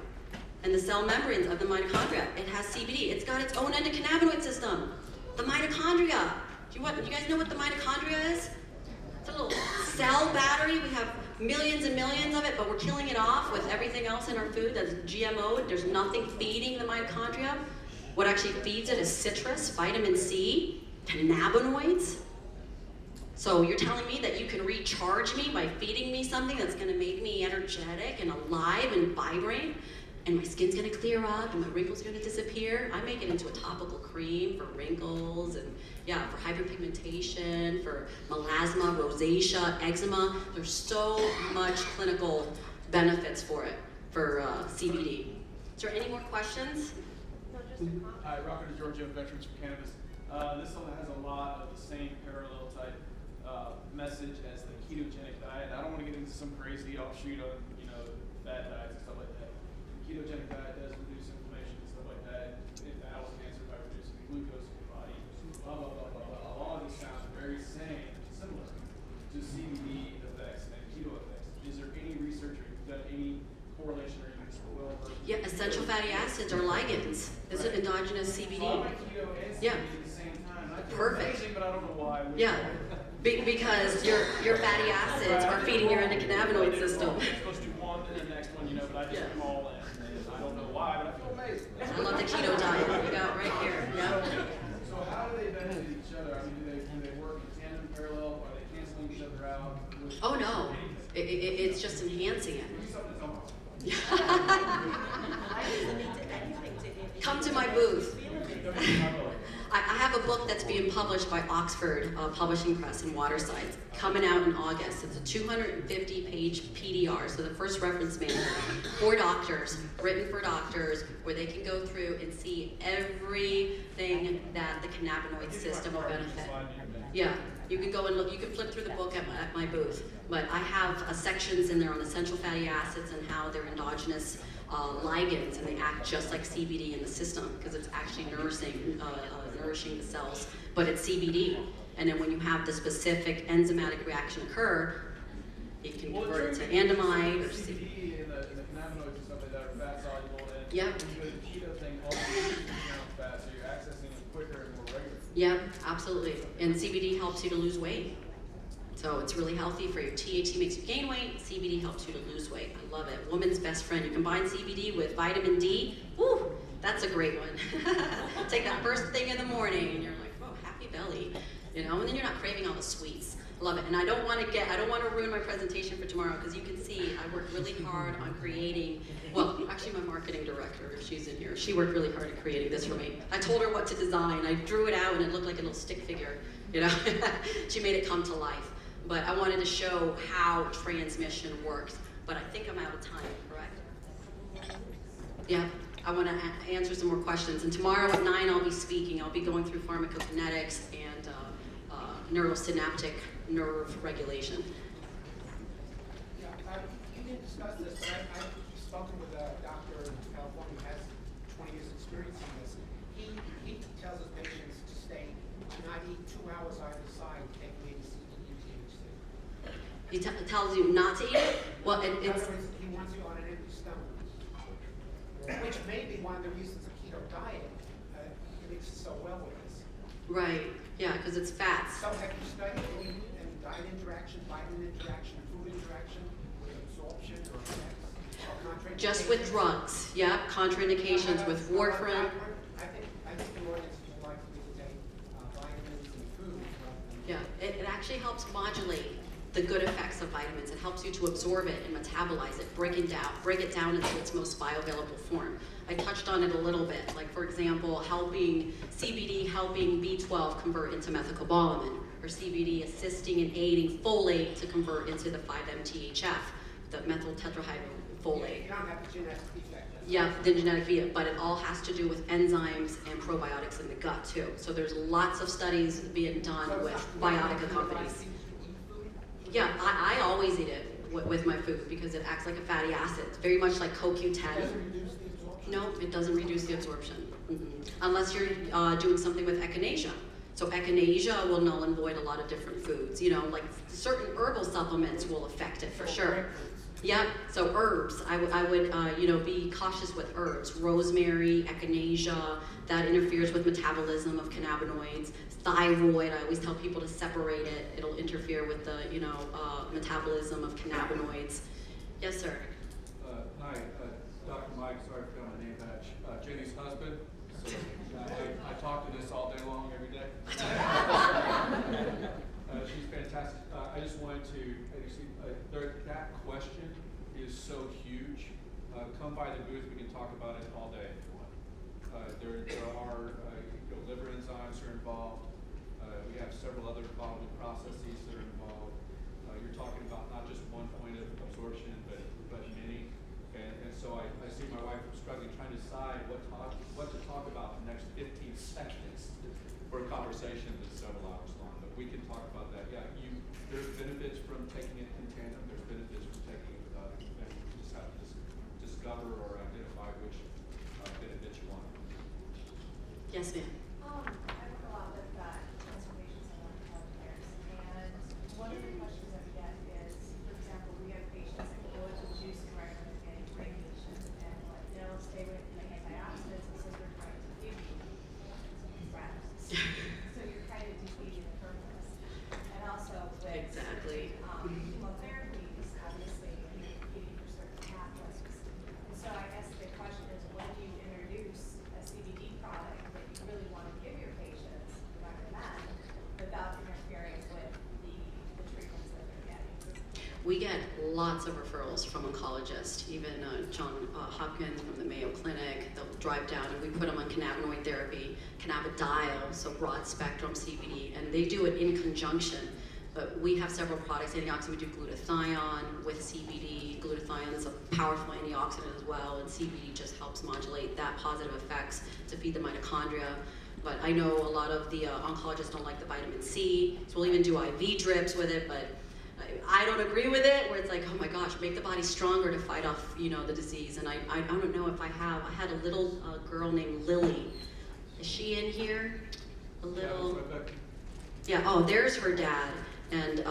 And the cell membranes of the mitochondria. It has CBD. It's got its own endocannabinoid system. The mitochondria. Do you guys know what the mitochondria is? It's a little cell battery. We have millions and millions of it, but we're killing it off with everything else in our food that's GMO. There's nothing feeding the mitochondria. What actually feeds it is citrus, vitamin C, cannabinoids. So you're telling me that you can recharge me by feeding me something that's going to make me energetic and alive and vibrant, and my skin's going to clear up and my wrinkles are going to disappear? I make it into a topical cream for wrinkles and for hyperpigmentation, for melasma, rosacea, eczema. There's so much clinical benefits for it, for CBD. Is there any more questions? Hi, Robert Giorgio, Veterans for Cannabis. This one has a lot of the same parallel type message as the ketogenic diet. I don't want to get into some crazy offshoot on, fat diets and stuff like that. The ketogenic diet does reduce inflammation and stuff like that. It battles cancer by reducing glucose in your body. Blah, blah, blah, blah, blah. All of this sounds very similar to CBD effects and keto effects. Is there any research or you've done any correlation or Yeah, essential fatty acids are ligands. This is endogenous CBD. So I like keto and CBD at the same time. I feel Perfect. amazing, but I don't know why. Yeah, because your fatty acids are feeding your endocannabinoid system. I'm supposed to do one and the next one, but I just do them all in. And I don't know why, but I feel amazing. I love the keto diet. You got it right here. Yeah. So how do they benefit each other? I mean, do they work in tandem, parallel? Are they canceling each other out? Oh no, it's just enhancing it. Come to my booth. I have a book that's being published by Oxford Publishing Press in Waterside, coming out in August. It's a 250-page PDR, so the first reference manual for doctors, written for doctors, where they can go through and see everything that the cannabinoid system will benefit. Yeah, you can go and look, you can flip through the book at my booth, but I have sections in there on essential fatty acids and how they're endogenous ligands, and they act just like CBD in the system because it's actually nourishing the cells, but it's CBD. And then when you have the specific enzymatic reaction occur, it can convert it to andamide or CBD and the cannabinoids and stuff like that are fat soluble, and yeah. the keto thing also reduces fat, so you're accessing it quicker and more regularly. Yeah, absolutely. And CBD helps you to lose weight. So it's really healthy for you. THC makes you gain weight, CBD helps you to lose weight. I love it. Woman's best friend. You combine CBD with vitamin D, woo, that's a great one. Take that first thing in the morning and you're like, whoa, happy belly. And then you're not craving all the sweets. Love it. And I don't want to ruin my presentation for tomorrow because you can see I worked really hard on creating, well, actually my marketing director, if she's in here, she worked really hard at creating this for me. I told her what to design. I drew it out and it looked like a little stick figure, She made it come to life. But I wanted to show how transmission works. But I think I'm out of time, correct? Yeah, I want to answer some more questions. And tomorrow at 9 I'll be speaking. I'll be going through pharmacokinetics and neurosynaptic nerve regulation. Yeah, you didn't discuss this, but I've spoken with a doctor in California who has 20 years experience in this. He tells his patients to stay, not eat 2 hours either side, taking maybe CBD, THC. He tells you not to eat it? Well, In other words, he wants you on an empty stomach, which may be one of the reasons the keto diet mixes so well with this. Right, yeah, because it's fats. So have you studied any diet interaction, vitamin interaction, food interaction with absorption or effects or contraindications? Just with drugs, yeah, contraindications with warfarin. I think the audience would like for me to take vitamins and food. Yeah, it actually helps modulate the good effects of vitamins. It helps you to absorb it and metabolize it, break it down into its most bioavailable form. I touched on it a little bit, like for example, CBD helping B12 convert into methylcobalamin, or CBD assisting and aiding folate to convert into the 5-MTHF, the methyl tetrahydrofolate. You don't have the genetic defect. Yeah, the genetic defect, but it all has to do with enzymes and probiotics in the gut too. So there's lots of studies being done with biotica companies. Yeah, I always eat it with my food because it acts like a fatty acid. It's very much like CoQ10. Doesn't reduce the absorption? No, it doesn't reduce the absorption. Unless you're doing something with echinacea. So echinacea will null and void a lot of different foods. You know, like certain herbal supplements will affect it for sure. Yeah, so herbs, I would be cautious with herbs. Rosemary, echinacea, that interferes with metabolism of cannabinoids. Thyroid, I always tell people to separate it. It'll interfere with the, metabolism of cannabinoids. Yes, sir. Hi, Dr. Mike, sorry for my name badge. Jenny's husband. So I talk to this all day long, every day. She's fantastic. I just wanted to, that question is so huge. Come by the booth, we can talk about it all day if you want. There are liver enzymes are involved. We have several other bottling processes that are involved. You're talking about not just one point of absorption, but many. And so I see my wife struggling, trying to decide what to talk about in the next 15 seconds for a conversation that's several hours long. But we can talk about that. Yeah, there's benefits from taking it in tandem. There's benefits from taking it without it. And you just have to discover or identify which benefits you want. Yes, ma'am. I work a lot with cancer patients and health cares, and one of the questions that we get is, for example, we have patients that go into juice and regular getting radiation, and they'll stay with the antioxidants because they're trying to give you rats. So you're kind of defeating the purpose. And also with Exactly. chemotherapies, obviously, you're competing for certain pathways. And so I guess the question is, when do you introduce a CBD product that you really want to give your patients, recommend, without interfering with the treatments that they're getting? We get lots of referrals from oncologists, even John Hopkins from the Mayo Clinic. They'll drive down and we put them on cannabinoid therapy, cannabidiol, so broad spectrum CBD, and they do it in conjunction. But we have several products, antioxidant, we do glutathione with CBD. Glutathione is a powerful antioxidant as well, and CBD just helps modulate that positive effects to feed the mitochondria. But I know a lot of the oncologists don't like the vitamin C, so we'll even do IV drips with it, but I don't agree with it, where it's like, oh my gosh, make the body stronger to fight off, the disease. And I don't know if I had a little girl named Lily. Is she in here? A little. Yeah, oh, there's her dad. And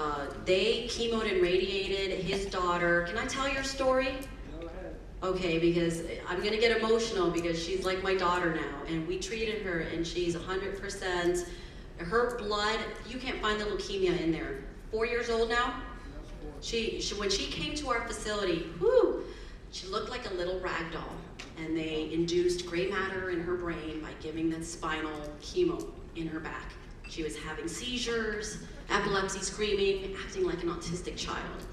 they chemoed and radiated his daughter. Can I tell your story? Go ahead. Okay, because I'm gonna get emotional because she's like my daughter now, and we treated her, and she's 100%. Her blood, you can't find the leukemia in there. 4 years old now. She when she came to our facility, she looked like a little rag doll, and they induced gray matter in her brain by giving that spinal chemo in her back. She was having seizures, epilepsy, screaming, acting like an autistic child.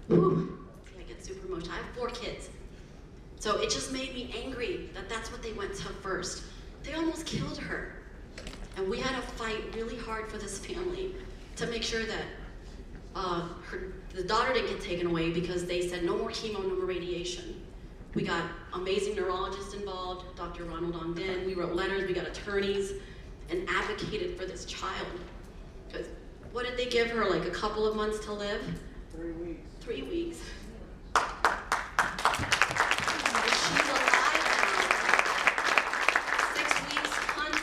I get super emotional. I have 4 kids. So it just made me angry that that's what they went to first. They almost killed her. And we had to fight really hard for this family to make sure that the daughter didn't get taken away because they said no more chemo, no more radiation. We got amazing neurologists involved, Dr. Ronald Ongdin. We wrote letters, we got attorneys, and advocated for this child. Because what did they give her, like a couple of months to live? 3 weeks. 3 weeks. She's alive now. 6 weeks,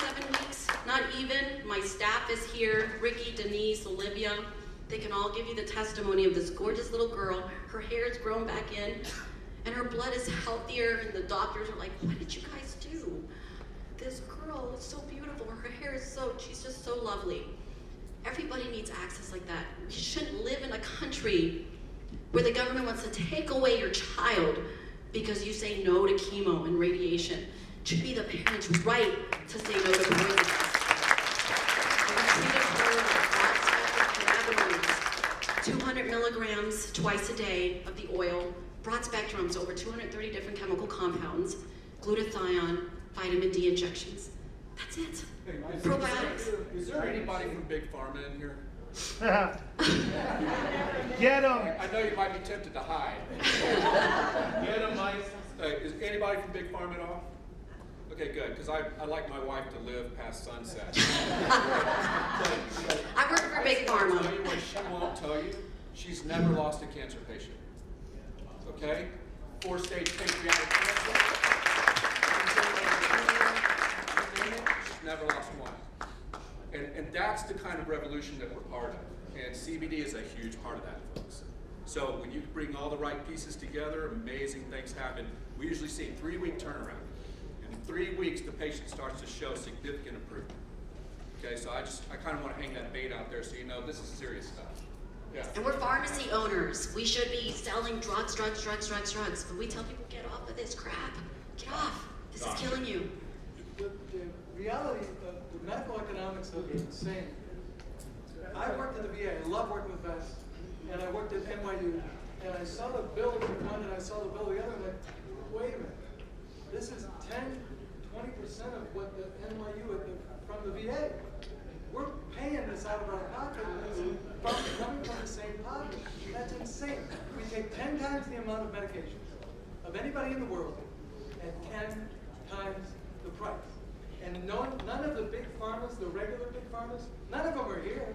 7 weeks, not even. My staff is here, Ricky, Denise, Olivia. They can all give you the testimony of this gorgeous little girl. Her hair is grown back in, and her blood is healthier, and the doctors are like, what did you guys do? This girl is so beautiful. Her hair is she's just so lovely. Everybody needs access like that. We shouldn't live in a country where the government wants to take away your child because you say no to chemo and radiation. It should be the parents' right to say no to poison. We treated her with broad-spectrum cannabinoids, 200 milligrams twice a day of the oil, broad spectrums, over 230 different chemical compounds, glutathione, vitamin D injections. That's it. Hey, Probiotics. Is there anybody from Big Pharma in here? Get him! I know you might be tempted to hide. Get them, Mike. Is anybody from Big Pharma at all? Okay, good, because I like my wife to live past sunset. I work for Big Pharma. Tell you what she won't tell you. She's never lost a cancer patient. Okay? 4-stage pancreatic cancer. She's never lost one. And that's the kind of revolution that we're part of. And CBD is a huge part of that, folks. So when you bring all the right pieces together, amazing things happen. We usually see a 3-week turnaround. In 3 weeks, the patient starts to show significant improvement. Okay, so I kind of want to hang that bait out there so you know this is serious stuff. Yeah. And we're pharmacy owners. We should be selling drugs. But we tell people, get off of this crap. Get off. This is killing you. The reality of the medical economics of it is insane. I worked at the VA. I love working with vets. And I worked at NYU. And I saw the bill of one and I saw the bill of the other. And I'm like, wait a minute. This is 10-20% of what the NYU from the VA. We're paying this out of our pocket, and it's coming from the same pocket. That's insane. We take 10 times the amount of medications of anybody in the world, and 10 times the price. And none of the big pharmas, the regular big pharmas, none of them are here.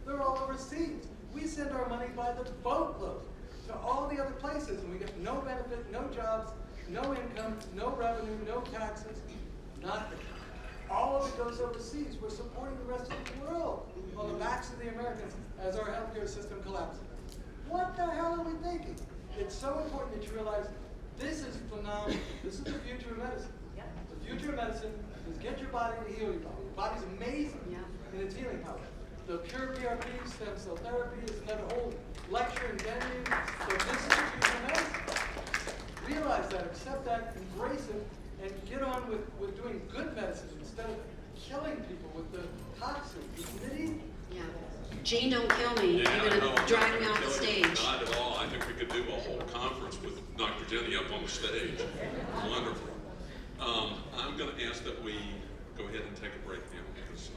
They're all overseas. We send our money by the boatload to all the other places, and we get no benefit, no jobs, no income, no revenue, no taxes, nothing. All of it goes overseas. We're supporting the rest of the world on the backs of the Americans as our healthcare system collapses. What the hell are we thinking? It's so important that you realize this is phenomenal. This is the future of medicine. The future of medicine is get your body to heal your body. Your body's amazing in its healing power. The pure PRP, stem cell therapy, is another whole lecture and venue. So this is the future of medicine. Realize that, accept that, embrace it, and get on with doing good medicine instead of killing people with the toxins. Isn't it easy? Yeah. Gene, don't kill me. Yeah, You're no, going to I'm drag not me gonna off the kill you. stage. Not at all. I think we could do a whole conference with Dr. Jenny up on the stage. Wonderful. I'm going to ask that we go ahead and take a break now because